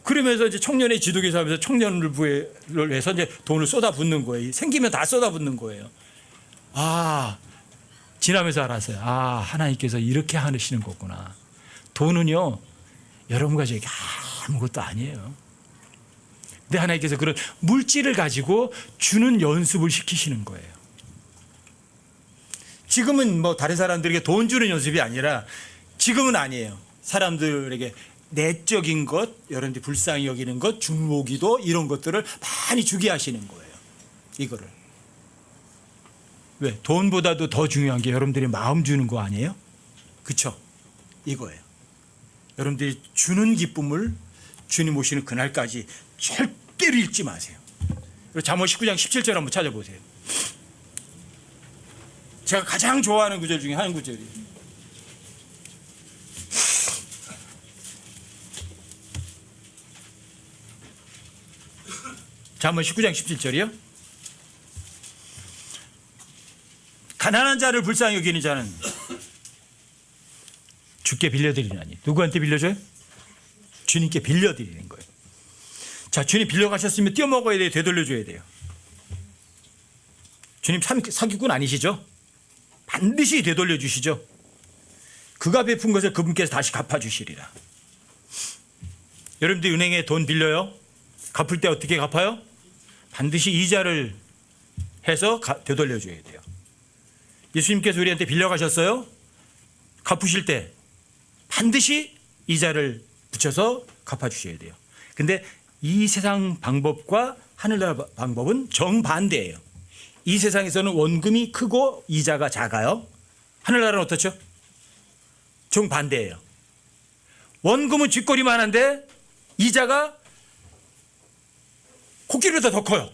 그러면서 이제 청년의 지도교사 하면서 청년부를 해서 이제 돈을 쏟아붓는 거예요. 생기면 다 쏟아붓는 거예요. 지나면서 알았어요. 하나님께서 이렇게 하시는 거구나. 돈은요, 여러분 가지고 아무것도 아니에요. 근데 하나님께서 그런 물질을 가지고 주는 연습을 시키시는 거예요. 지금은 뭐 다른 사람들에게 돈 주는 연습이 아니라, 지금은 아니에요. 사람들에게 내적인 것, 여러분들이 불쌍히 여기는 것, 중보기도 이런 것들을 많이 주게 하시는 거예요. 이거를. 왜? 돈보다도 더 중요한 게 여러분들이 마음 주는 거 아니에요? 그쵸? 이거예요. 여러분들이 주는 기쁨을 주님 오시는 그날까지 절대로 잃지 마세요. 잠언 19장 17절 한번 찾아보세요. 제가 가장 좋아하는 구절 중에 한 구절이에요. 잠언 19장 17절이요. 가난한 자를 불쌍히 여기는 자는 주께 빌려드리나니. 누구한테 빌려줘요? 주님께 빌려드리는 거예요. 자, 주님 빌려가셨으면 떼어먹어야 돼요? 되돌려줘야 돼요? 주님 사기꾼 아니시죠? 반드시 되돌려주시죠. 그가 베푼 것을 그분께서 다시 갚아주시리라. 여러분들 은행에 돈 빌려요? 갚을 때 어떻게 갚아요? 반드시 이자를 해서 되돌려줘야 돼요. 예수님께서 우리한테 빌려가셨어요? 갚으실 때 반드시 이자를 붙여서 갚아주셔야 돼요. 근데 이 세상 방법과 하늘나라 방법은 정반대예요. 이 세상에서는 원금이 크고 이자가 작아요. 하늘나라는 어떻죠? 정반대예요. 원금은 쥐꼬리만 한데 이자가 코끼리보다 더 커요.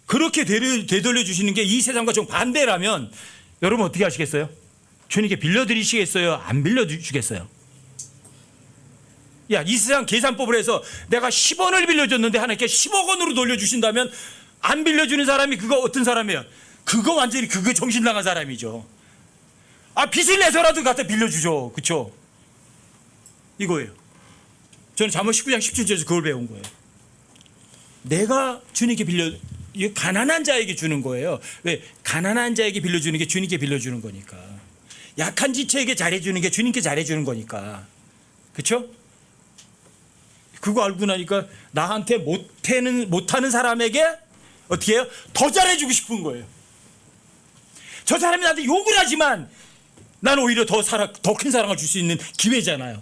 그렇게 되돌려 주시는 게 이 세상과 정반대라면 여러분 어떻게 하시겠어요? 주님께 빌려드리시겠어요? 안 빌려주겠어요? 야, 이 세상 계산법을 해서 내가 10원을 빌려줬는데 하나님께 10억 원으로 돌려주신다면 안 빌려주는 사람이 그거 어떤 사람이에요? 그거 완전히 그거 정신 나간 사람이죠. 아, 빚을 내서라도 갖다 빌려주죠. 그렇죠? 이거예요. 저는 잠언 19장 17절에서 그걸 배운 거예요. 내가 주님께 이거 가난한 자에게 주는 거예요. 왜? 가난한 자에게 빌려주는 게 주님께 빌려주는 거니까. 약한 지체에게 잘해주는 게 주님께 잘해주는 거니까. 그렇죠? 그거 알고 나니까 나한테 못하는 사람에게 어떻게 해요? 더 잘해주고 싶은 거예요. 저 사람이 나한테 욕을 하지만 나는 오히려 더 큰 사랑을 줄 수 있는 기회잖아요.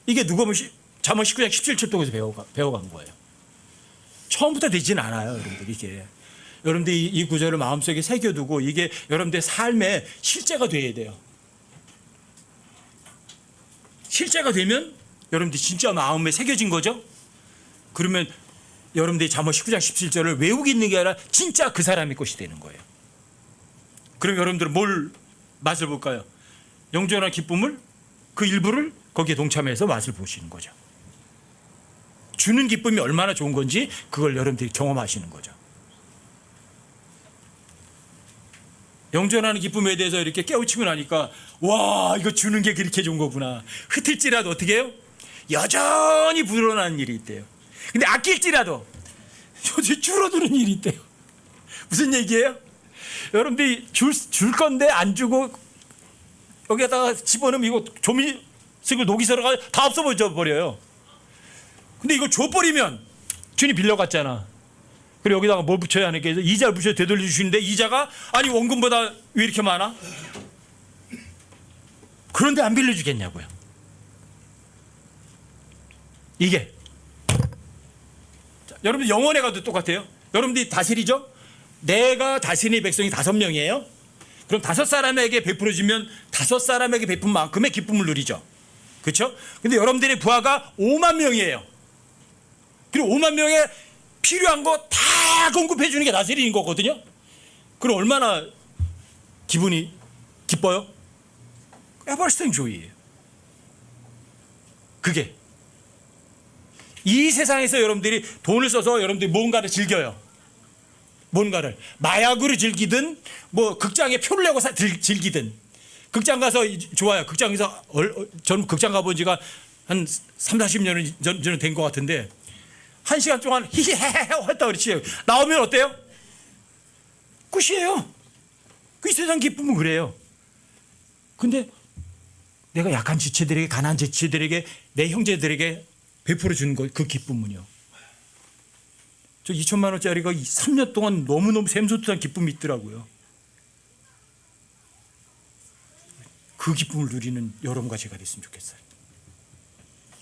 이게 누가 보면 잠언 19장 17절에서 배워간 거예요. 처음부터 되진 않아요, 여러분들. 이게 여러분들 이 구절을 마음속에 새겨두고 이게 여러분들의 삶에 실제가 돼야 돼요. 실제가 되면 여러분들 진짜 마음에 새겨진 거죠. 그러면 여러분들이 잠언 19장 17절을 외우고 있는 게 아니라 진짜 그 사람의 것이 되는 거예요. 그럼 여러분들은 뭘 맛을 볼까요? 영존한 기쁨을, 그 일부를 거기에 동참해서 맛을 보시는 거죠. 주는 기쁨이 얼마나 좋은 건지 그걸 여러분들이 경험하시는 거죠. 영존하는 기쁨에 대해서 이렇게 깨우치고 나니까 와, 이거 주는 게 그렇게 좋은 거구나. 흩을지라도 어떻게 해요? 여전히 불어나는 일이 있대요. 근데 아낄지라도 줄어드는 일이 있대요. 무슨 얘기예요? 여러분들이 줄 건데 안 주고 여기다가 집어넣으면 이거 조미식을 녹이 들어가 다 없어져 버려요. 근데 이걸 줘버리면 주님 빌려갔잖아. 그리고 여기다가 뭘 붙여야 하니까 이자를 붙여서 되돌려 주시는데 이자가 아니 원금보다 왜 이렇게 많아? 그런데 안 빌려주겠냐고요. 이게 자, 여러분들 영원에 가도 똑같아요. 여러분들이 다스리죠? 내가 다스리는 백성이 5명이에요. 그럼 5사람에게 베풀어주면 5사람에게 베푼 만큼의 기쁨을 누리죠. 그렇죠? 근데 여러분들의 부하가 5만 명이에요. 그리고 5만 명에 필요한 거 다 공급해 주는 게 다스리는 거거든요. 그럼 얼마나 기분이 기뻐요? 에버스팅 조이예요. 그게 이 세상에서 여러분들이 돈을 써서 여러분들이 뭔가를 즐겨요. 뭔가를 마약으로 즐기든 뭐 극장에 표를 내고 즐기든 극장 가서 좋아요. 극장에서 전 극장 가본 지가 한 30-40년 전은 된 것 같은데 1시간 동안 히히헤헤 했다 그렇지. 나오면 어때요? 끝이에요. 그 세상 기쁨은 그래요. 근데 내가 약한 지체들에게, 가난한 지체들에게, 내 형제들에게 베풀어 주는 거, 그 기쁨은요. 저 2천만 원짜리가 3년 동안 너무너무 샘솟던 기쁨이 있더라고요. 그 기쁨을 누리는 여러분과 제가 됐으면 좋겠어요.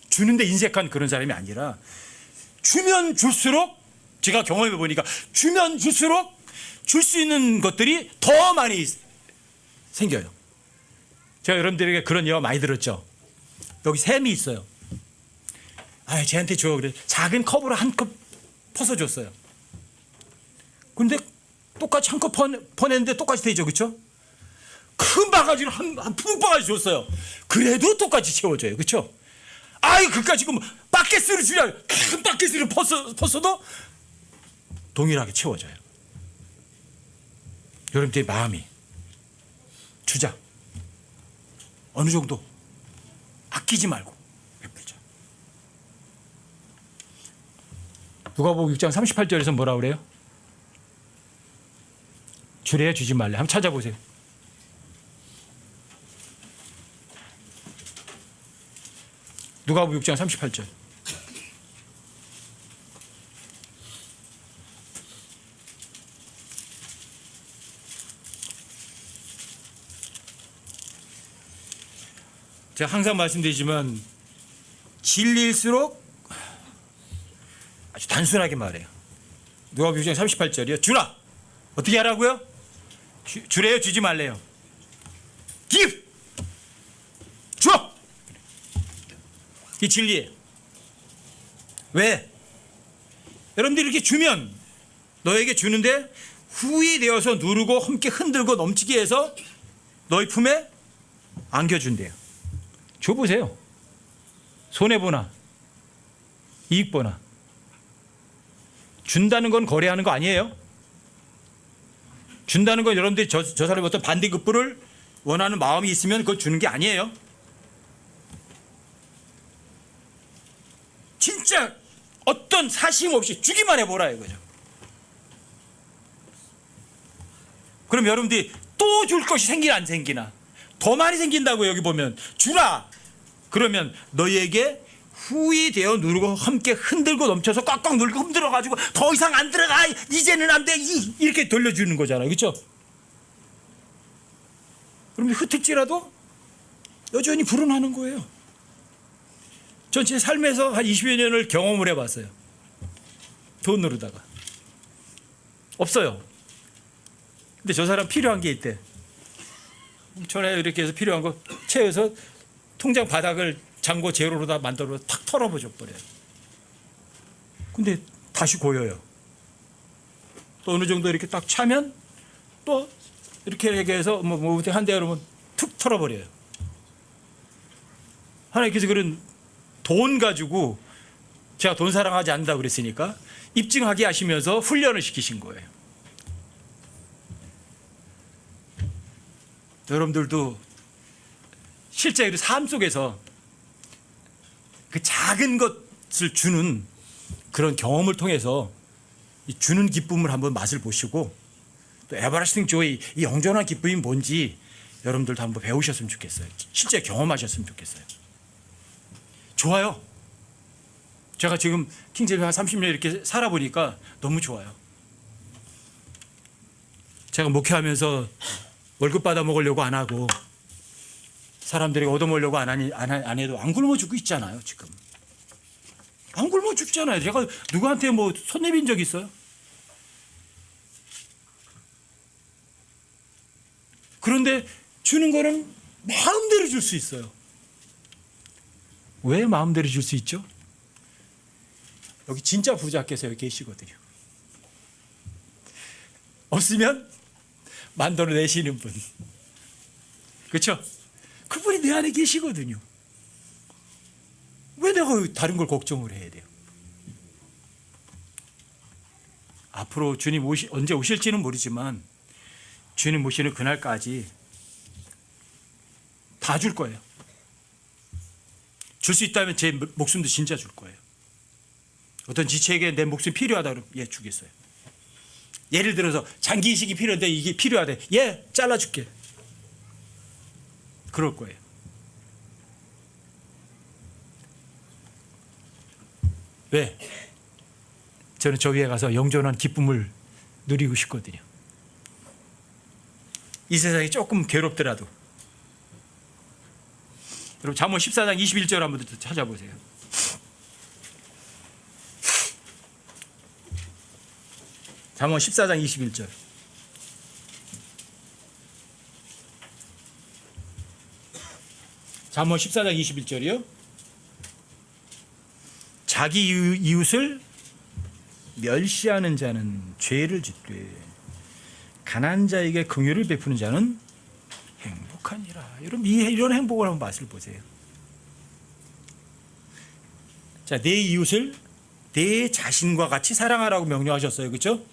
주는데 인색한 그런 사람이 아니라 주면 줄수록, 제가 경험해 보니까 주면 줄수록 줄 수 있는 것들이 더 많이 생겨요. 제가 여러분들에게 그런 예화 많이 들었죠. 여기 샘이 있어요. 아, 쟤한테 줘. 그래. 작은 컵으로 한 컵 퍼서 줬어요. 근데 똑같이 한 컵 퍼냈는데 똑같이 되죠. 그렇죠? 큰 바가지로 한 푼바가지 줬어요. 그래도 똑같이 채워져요. 그렇죠? 아이, 그까지 지금 바켓으로 주냐. 큰 바켓으로 퍼서도 동일하게 채워져요. 여러분들의 마음이 주자. 어느 정도 아끼지 말고 베풀자. 누가복음 6장 38절에서 뭐라 그래요? 주래야 주지 말래. 한번 찾아보세요. 누가복음 6장 38절. 제가 항상 말씀드리지만 진리일수록 아주 단순하게 말해요. 누가복음 6장 38절이요. 주라. 어떻게 하라고요? 주래요? 주지 말래요? give. 줘. 이 진리예요. 왜? 여러분들이 이렇게 주면 너에게 주는데 후이 되어서 누르고 함께 흔들고 넘치게 해서 너희 품에 안겨준대요. 줘보세요. 손해보나 이익보나. 준다는 건 거래하는 거 아니에요. 준다는 건 여러분들이 저 사람의 어떤 반대급부를 원하는 마음이 있으면 그걸 주는 게 아니에요. 진짜 어떤 사심 없이 주기만 해보라 이거죠. 그럼 여러분들이 또 줄 것이 생기나 안 생기나. 더 많이 생긴다고 여기 보면. 주라. 그러면 너희에게 후이 되어 누르고 함께 흔들고 넘쳐서 꽉꽉 누르고 흔들어가지고 더 이상 안 들어가. 이제는 안 돼. 이렇게 돌려주는 거잖아요. 그렇죠? 그럼 흩을지라도 여전히 불어나는 거예요. 전 제 삶에서 한 20여 년을 경험을 해봤어요. 돈 누르다가. 없어요. 근데 저 사람 필요한 게 있대. 전에 이렇게 해서 필요한 거 채워서 통장 바닥을 잔고 제로로 다 만들어 탁 털어버려 버려요. 근데 다시 고여요. 또 어느 정도 이렇게 딱 차면 또 이렇게 해서 뭐 한대 그러면 툭 털어버려요. 하나님께서 그런 돈 가지고 제가 돈 사랑하지 않는다고 그랬으니까 입증하게 하시면서 훈련을 시키신 거예요. 여러분들도 실제 삶 속에서 그 작은 것을 주는 그런 경험을 통해서 이 주는 기쁨을 한번 맛을 보시고 또 에버라스팅 조이, 이 영존한 기쁨이 뭔지 여러분들도 한번 배우셨으면 좋겠어요. 실제 경험하셨으면 좋겠어요. 좋아요. 제가 지금 킹제이 한 30년 이렇게 살아보니까 너무 좋아요. 제가 목회하면서 월급 받아 먹으려고 안 하고 사람들이 얻어먹으려고 안 해도 안 굶어 죽고 있잖아요. 지금 안 굶어 죽잖아요. 제가 누구한테 뭐 손 내민 적 있어요? 그런데 주는 거는 마음대로 줄 수 있어요. 왜 마음대로 줄 수 있죠? 여기 진짜 부자께서 여기 계시거든요. 없으면 만들어내시는 분. 그렇죠? 그분이 내 안에 계시거든요. 왜 내가 다른 걸 걱정을 해야 돼요? 앞으로 주님 언제 오실지는 모르지만 주님 오시는 그날까지 다 줄 거예요. 줄 수 있다면 제 목숨도 진짜 줄 거예요. 어떤 지체에게 내 목숨이 필요하다 그러면 예 주겠어요. 예를 들어서 장기 이식이 필요한데 이게 필요하대. 예 잘라줄게. 그럴 거예요. 왜? 저는 저 위에 가서 영존한 기쁨을 누리고 싶거든요. 이 세상이 조금 괴롭더라도. 여러분 잠언 14장 21절 한번 찾아보세요. 잠언 14장 21절. 잠언 14장 21절이요. 자기 이웃을 멸시하는 자는 죄를 짓되 가난한 자에게 긍휼을 베푸는 자는 행복하니라. 여러분 이런 행복을 한번 맛을 보세요. 자, 내 이웃을 내 자신과 같이 사랑하라고 명령하셨어요. 그렇죠?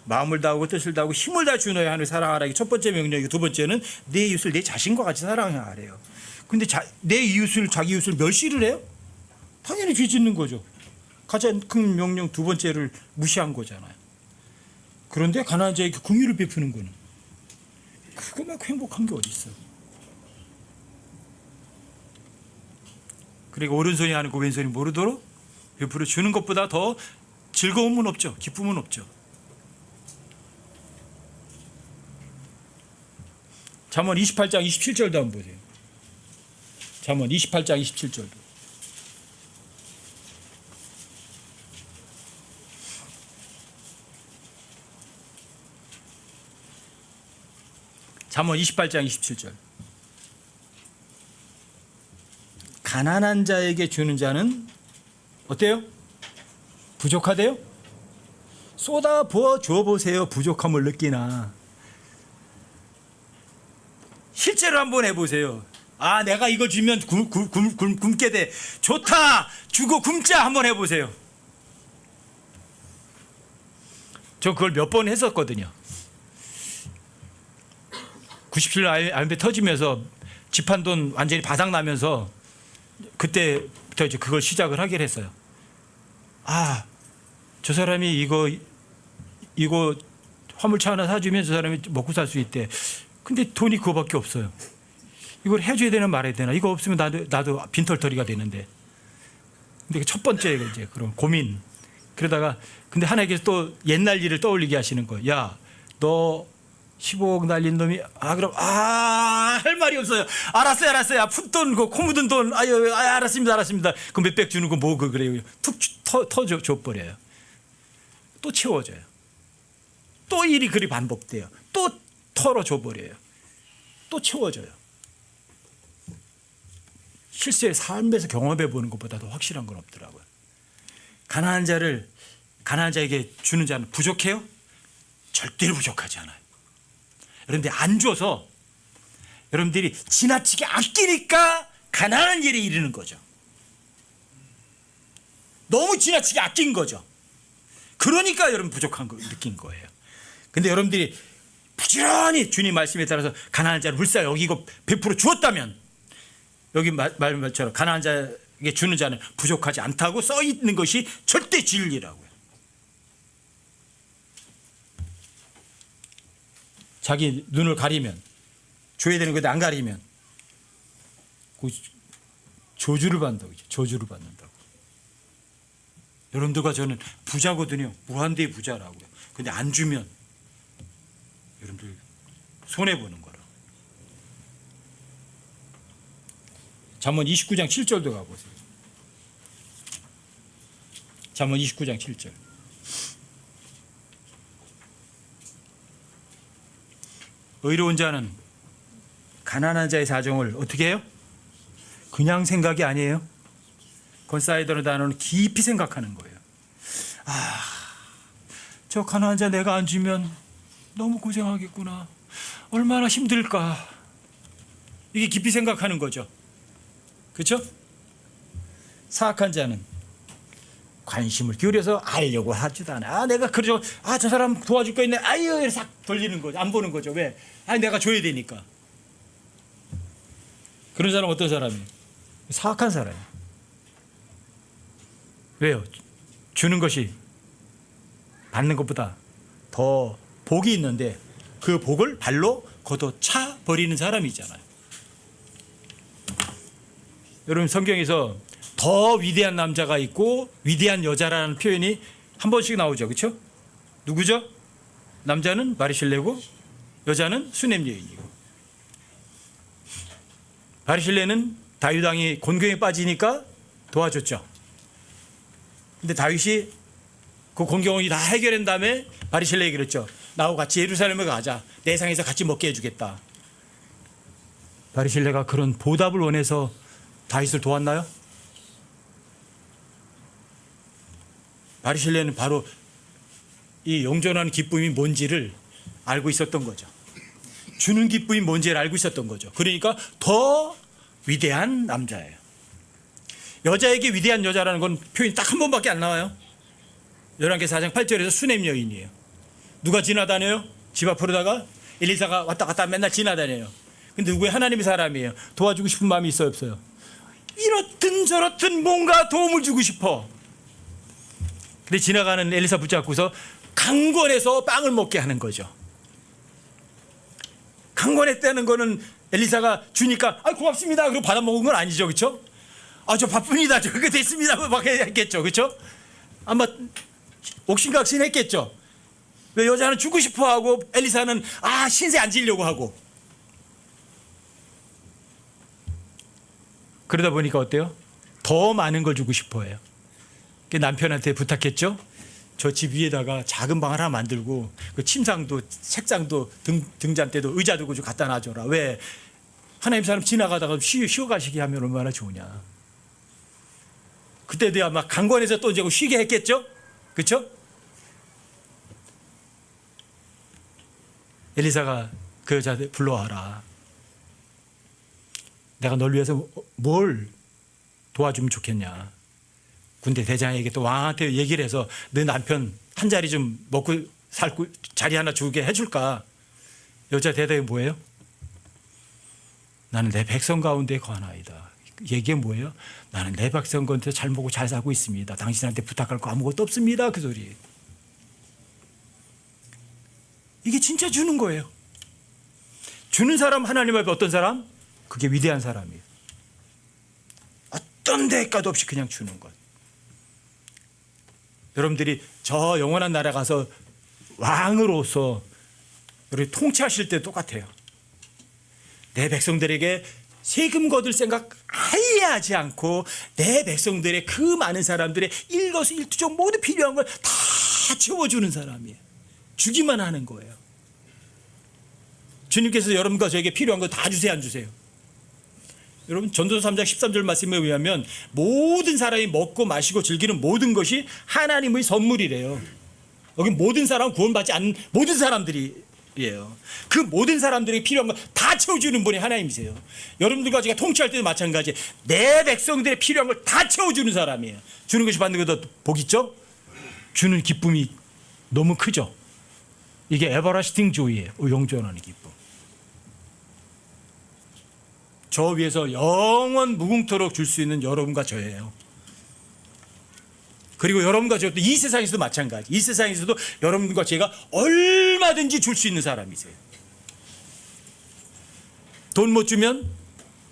마음을 다하고 뜻을 다하고 힘을 다 주너야 하는 사랑하라. 첫 번째 명령이고 두 번째는 내 이웃을 내 자신과 같이 사랑하래요. 근데 내 이웃을 자기 이웃을 멸시를 해요? 당연히 죄 짓는 거죠. 가장 큰 명령 두 번째를 무시한 거잖아요. 그런데 가난한 자에게 긍휼을 베푸는 거는 그거만큼 행복한 게 어디 있어요? 그리고 오른손이 아는 그 왼손이 모르도록 베풀어 주는 것보다 더 즐거움은 없죠. 기쁨은 없죠. 잠언 28장 27절도 한번 보세요. 잠언 28장 27절도. 잠언 28장 27절. 가난한 자에게 주는 자는 어때요? 부족하대요? 쏟아 부어 줘 보세요. 부족함을 느끼나. 실제로 한번 해보세요. 아, 내가 이거 주면 굶게 돼. 좋다. 주고 굶자. 한번 해보세요. 저 그걸 몇 번 했었거든요. 97년 IMF 터지면서 집한돈 완전히 바닥나면서 그때부터 이제 그걸 시작을 하긴 했어요. 아, 저 사람이 이거 화물차 하나 사주면 저 사람이 먹고 살 수 있대. 근데 돈이 그거밖에 없어요. 이걸 해줘야 되나 말아야 되나. 이거 없으면 나도 빈털터리가 되는데. 근데 첫 번째 이제 그런 고민. 그러다가 근데 하나님께서 또 옛날 일을 떠올리게 하시는 거예요. 야, 너 15억 날린 놈이 그럼 할 말이 없어요. 알았어요. 푼돈 그 코 묻은 돈 알았습니다. 그 몇백 주는 거 뭐 그래요. 툭 줘 버려요. 또 채워져요. 또 일이 그리 반복돼요. 또 털어줘 버려요. 또 채워져요. 실제 삶에서 경험해 보는 것보다 더 확실한 건 없더라고요. 가난한 자에게 주는 자는 부족해요? 절대로 부족하지 않아요. 여러분들 안 줘서 여러분들이 지나치게 아끼니까 가난한 일에 이르는 거죠. 너무 지나치게 아낀 거죠. 그러니까 여러분 부족한 걸 느낀 거예요. 근데 여러분들이 부지런히 주님 말씀에 따라서 가난한 자를 물싸 여기고 베풀어 주었다면 여기 말처럼 가난한 자에게 주는 자는 부족하지 않다고 써 있는 것이 절대 진리라고요. 자기 눈을 가리면 줘야 되는 건데 안 가리면 저주를 받는다고. 저주를 받는다고. 여러분들과 저는 부자거든요. 무한대의 부자라고요. 근데 안 주면 여러분들 손해보는 거라. 잠언 29장 7절도 가보세요. 잠언 29장 7절. 의로운 자는 가난한 자의 사정을 어떻게 해요? 그냥 생각이 아니에요. 건사이더라는 단어는 깊이 생각하는 거예요. 저 가난한 자 내가 안 주면 너무 고생하겠구나. 얼마나 힘들까. 이게 깊이 생각하는 거죠. 그렇죠? 사악한 자는 관심을 기울여서 알려고 하지도 않아. 내가 그러죠. 저 사람 도와줄 거 있네. 싹 돌리는 거죠. 안 보는 거죠. 왜? 내가 줘야 되니까. 그런 사람 어떤 사람이에요? 사악한 사람이에요. 왜요? 주는 것이 받는 것보다 더 복이 있는데 그 복을 발로 걷어차 버리는 사람이잖아요. 여러분 성경에서 더 위대한 남자가 있고 위대한 여자라는 표현이 한 번씩 나오죠. 그렇죠? 누구죠? 남자는 바리실레고 여자는 수넴 여인이고. 바리실레는 다윗 왕이 곤경에 빠지니까 도와줬죠. 근데 다윗이 그 곤경을 다 해결한 다음에 바리실레에게 그랬죠. 나하고 같이 예루살렘에 가자. 내 상에서 같이 먹게 해주겠다. 바리실레가 그런 보답을 원해서 다윗을 도왔나요? 바리실레는 바로 이 영존하는 기쁨이 뭔지를 알고 있었던 거죠. 주는 기쁨이 뭔지를 알고 있었던 거죠. 그러니까 더 위대한 남자예요. 여자에게 위대한 여자라는 건 표현이 딱 한 번밖에 안 나와요. 열왕기 4장 8절에서 수넴 여인이에요. 누가 지나다녀요? 집 앞으로다가 엘리사가 왔다 갔다 맨날 지나다녀요. 근데 누구의 하나님의 사람이에요. 도와주고 싶은 마음이 있어요, 없어요? 이렇든 저렇든 뭔가 도움을 주고 싶어. 근데 지나가는 엘리사 붙잡고서 강권해서 빵을 먹게 하는 거죠. 강권했다는 거는 엘리사가 주니까 고맙습니다 그리고 받아먹은 건 아니죠. 그렇죠? 저 바쁩니다. 저 그거 됐습니다. 막 했겠죠. 그렇죠? 아마 옥신각신했겠죠. 왜 여자는 주고 싶어하고 엘리사는 신세 안 지려고 하고. 그러다 보니까 어때요? 더 많은 걸 주고 싶어해요. 남편한테 부탁했죠. 저 집 위에다가 작은 방 하나 만들고 그 침상도 책상도 등잔대도 의자도 좀 갖다 놔줘라. 왜? 하나님 사람 지나가다가 쉬어가시게 하면 얼마나 좋으냐. 그때도 아마 강권에서 또 이제 쉬게 했겠죠. 그렇죠? 엘리사가 그 여자들 불러와라. 내가 널 위해서 뭘 도와주면 좋겠냐. 군대 대장에게 또 왕한테 얘기를 해서 너 남편 한 자리 좀 먹고 살고 자리 하나 주게 해줄까. 여자 대답이 뭐예요? 나는 내 백성 가운데 거하나이다. 얘기가 뭐예요? 나는 내 백성 가운데 잘 먹고 잘 살고 있습니다. 당신한테 부탁할 거 아무것도 없습니다. 그 소리. 이게 진짜 주는 거예요. 주는 사람 하나님 앞에 어떤 사람? 그게 위대한 사람이에요. 어떤 대가도 없이 그냥 주는 것. 여러분들이 저 영원한 나라 가서 왕으로서 우리 통치하실 때 똑같아요. 내 백성들에게 세금 거둘 생각 아예 하지 않고 내 백성들의 그 많은 사람들의 일거수일투족 모두 필요한 걸 다 채워주는 사람이에요. 주기만 하는 거예요. 주님께서 여러분과 저에게 필요한 거 다 주세요, 안 주세요? 여러분 전도서 3장 13절 말씀에 의하면 모든 사람이 먹고 마시고 즐기는 모든 것이 하나님의 선물이래요. 여기 모든 사람 구원받지 않는 모든 사람들이에요. 그 모든 사람들에게 필요한 거 다 채워주는 분이 하나님이세요. 여러분들과 제가 통치할 때도 마찬가지. 내 백성들의 필요한 걸 다 채워주는 사람이에요. 주는 것이 받는 것도 복 있죠? 주는 기쁨이 너무 크죠? 이게 에버라스팅 조이예요. 영존하는 기쁨. 저 위에서 영원 무궁토록 줄 수 있는 여러분과 저예요. 그리고 여러분과 저도 이 세상에서도 마찬가지. 이 세상에서도 여러분과 제가 얼마든지 줄 수 있는 사람이세요. 돈 못 주면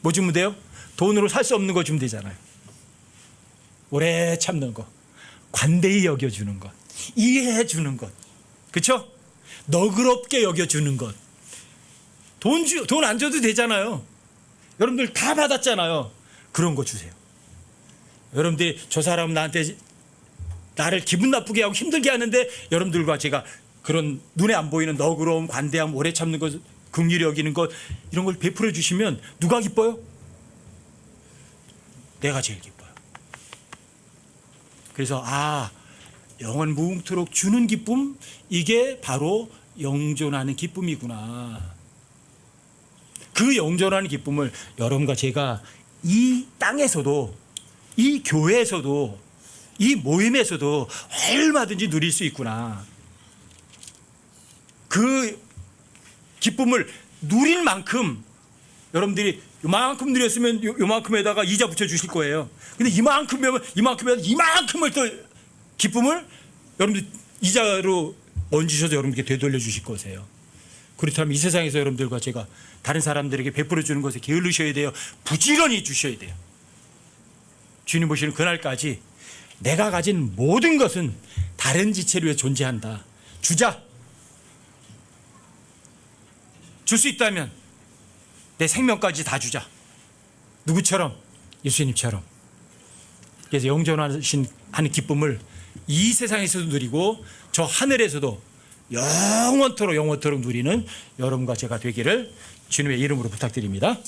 뭐 주면 돼요? 돈으로 살 수 없는 거 주면 되잖아요. 오래 참는 거, 관대히 여겨주는 것, 이해해 주는 것, 그렇죠? 너그럽게 여겨주는 것. 돈 안 줘도 되잖아요. 여러분들 다 받았잖아요. 그런 거 주세요. 여러분들이 저 사람 나를 기분 나쁘게 하고 힘들게 하는데 여러분들과 제가 그런 눈에 안 보이는 너그러움, 관대함, 오래 참는 것, 긍휼히 여기는 것 이런 걸 베풀어 주시면 누가 기뻐요? 내가 제일 기뻐요. 그래서 영원 무궁토록 주는 기쁨, 이게 바로 영존하는 기쁨이구나. 그 영존하는 기쁨을 여러분과 제가 이 땅에서도, 이 교회에서도, 이 모임에서도 얼마든지 누릴 수 있구나. 그 기쁨을 누릴 만큼 여러분들이 이만큼 누렸으면 이만큼에다가 이자 붙여 주실 거예요. 근데 이만큼이면 이만큼을 또 기쁨을 여러분들 이자로 얹으셔서 여러분께 되돌려 주실 거세요. 그렇다면 이 세상에서 여러분들과 제가 다른 사람들에게 베풀어 주는 것에 게을르셔야 돼요. 부지런히 주셔야 돼요. 주님 보시는 그날까지 내가 가진 모든 것은 다른 지체를 위해 존재한다. 주자. 줄 수 있다면 내 생명까지 다 주자. 누구처럼? 예수님처럼. 그래서 영존하신 하는 기쁨을 이 세상에서도 누리고 저 하늘에서도 영원토록 누리는 여러분과 제가 되기를 주님의 이름으로 부탁드립니다.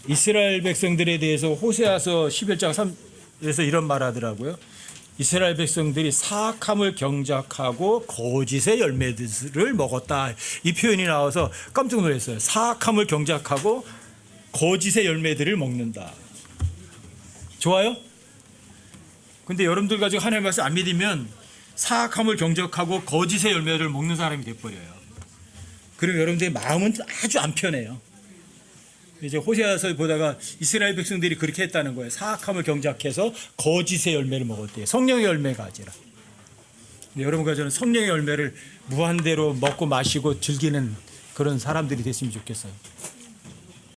이스라엘 백성들에 대해서 호세아서 11장 3에서 이런 말하더라고요. 이스라엘 백성들이 사악함을 경작하고 거짓의 열매들을 먹었다. 이 표현이 나와서 깜짝 놀랐어요. 사악함을 경작하고 거짓의 열매들을 먹는다. 좋아요? 근데 여러분들 가지고 하나님의 말씀 안 믿으면 사악함을 경작하고 거짓의 열매를 먹는 사람이 돼버려요. 그럼 여러분들의 마음은 아주 안 편해요. 이제 호세아서 보다가 이스라엘 백성들이 그렇게 했다는 거예요. 사악함을 경작해서 거짓의 열매를 먹었대요. 성령의 열매가 아니라. 네, 여러분과 저는 성령의 열매를 무한대로 먹고 마시고 즐기는 그런 사람들이 됐으면 좋겠어요.